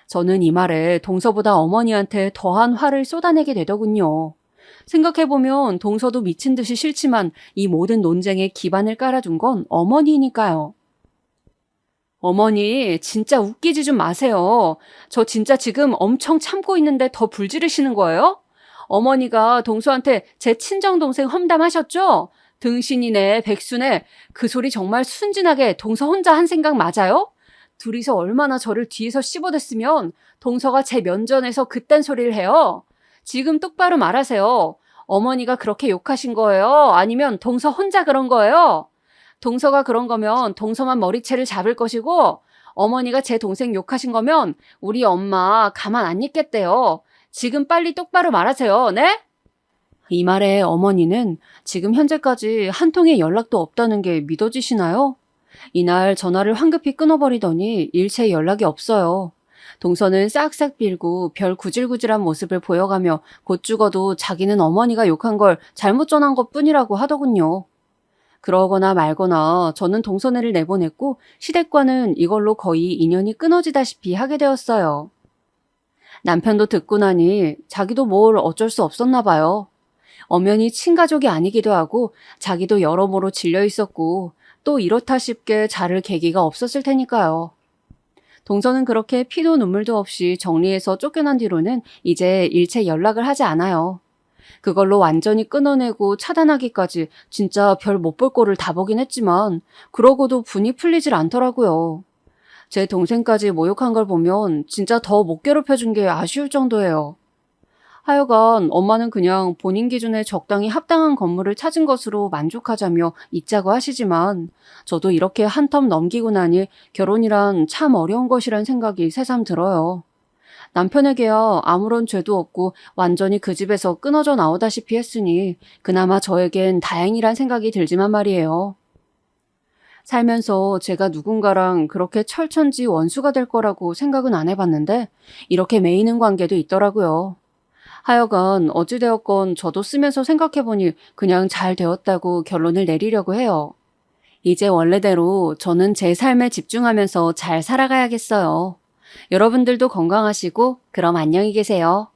저는 이 말에 동서보다 어머니한테 더한 화를 쏟아내게 되더군요. 생각해보면 동서도 미친 듯이 싫지만 이 모든 논쟁에 기반을 깔아준 건 어머니니까요. 어머니, 진짜 웃기지 좀 마세요. 저 진짜 지금 엄청 참고 있는데 더 불지르시는 거예요? 어머니가 동서한테 제 친정동생 험담하셨죠? 등신이네, 백수네. 그 소리 정말 순진하게 동서 혼자 한 생각 맞아요? 둘이서 얼마나 저를 뒤에서 씹어댔으면 동서가 제 면전에서 그딴 소리를 해요? 지금 똑바로 말하세요. 어머니가 그렇게 욕하신 거예요? 아니면 동서 혼자 그런 거예요? 동서가 그런 거면 동서만 머리채를 잡을 것이고 어머니가 제 동생 욕하신 거면 우리 엄마 가만 안 있겠대요. 지금 빨리 똑바로 말하세요. 네? 이 말에 어머니는 지금 현재까지 한 통의 연락도 없다는 게 믿어지시나요? 이날 전화를 황급히 끊어버리더니 일체 연락이 없어요. 동서는 싹싹 빌고 별 구질구질한 모습을 보여가며 곧 죽어도 자기는 어머니가 욕한 걸 잘못 전한 것뿐이라고 하더군요. 그러거나 말거나 저는 동서네를 내보냈고 시댁과는 이걸로 거의 인연이 끊어지다시피 하게 되었어요. 남편도 듣고 나니 자기도 뭘 어쩔 수 없었나 봐요. 엄연히 친가족이 아니기도 하고 자기도 여러모로 질려 있었고 또 이렇다 싶게 자를 계기가 없었을 테니까요. 동서는 그렇게 피도 눈물도 없이 정리해서 쫓겨난 뒤로는 이제 일체 연락을 하지 않아요. 그걸로 완전히 끊어내고 차단하기까지 진짜 별 못 볼 꼴을 다 보긴 했지만 그러고도 분이 풀리질 않더라고요. 제 동생까지 모욕한 걸 보면 진짜 더 못 괴롭혀준 게 아쉬울 정도예요. 하여간 엄마는 그냥 본인 기준에 적당히 합당한 건물을 찾은 것으로 만족하자며 있자고 하시지만 저도 이렇게 한 텀 넘기고 나니 결혼이란 참 어려운 것이란 생각이 새삼 들어요. 남편에게야 아무런 죄도 없고 완전히 그 집에서 끊어져 나오다시피 했으니 그나마 저에겐 다행이란 생각이 들지만 말이에요. 살면서 제가 누군가랑 그렇게 철천지 원수가 될 거라고 생각은 안 해봤는데 이렇게 매이는 관계도 있더라고요. 하여간 어찌되었건 저도 쓰면서 생각해보니 그냥 잘 되었다고 결론을 내리려고 해요. 이제 원래대로 저는 제 삶에 집중하면서 잘 살아가야겠어요. 여러분들도 건강하시고 그럼 안녕히 계세요.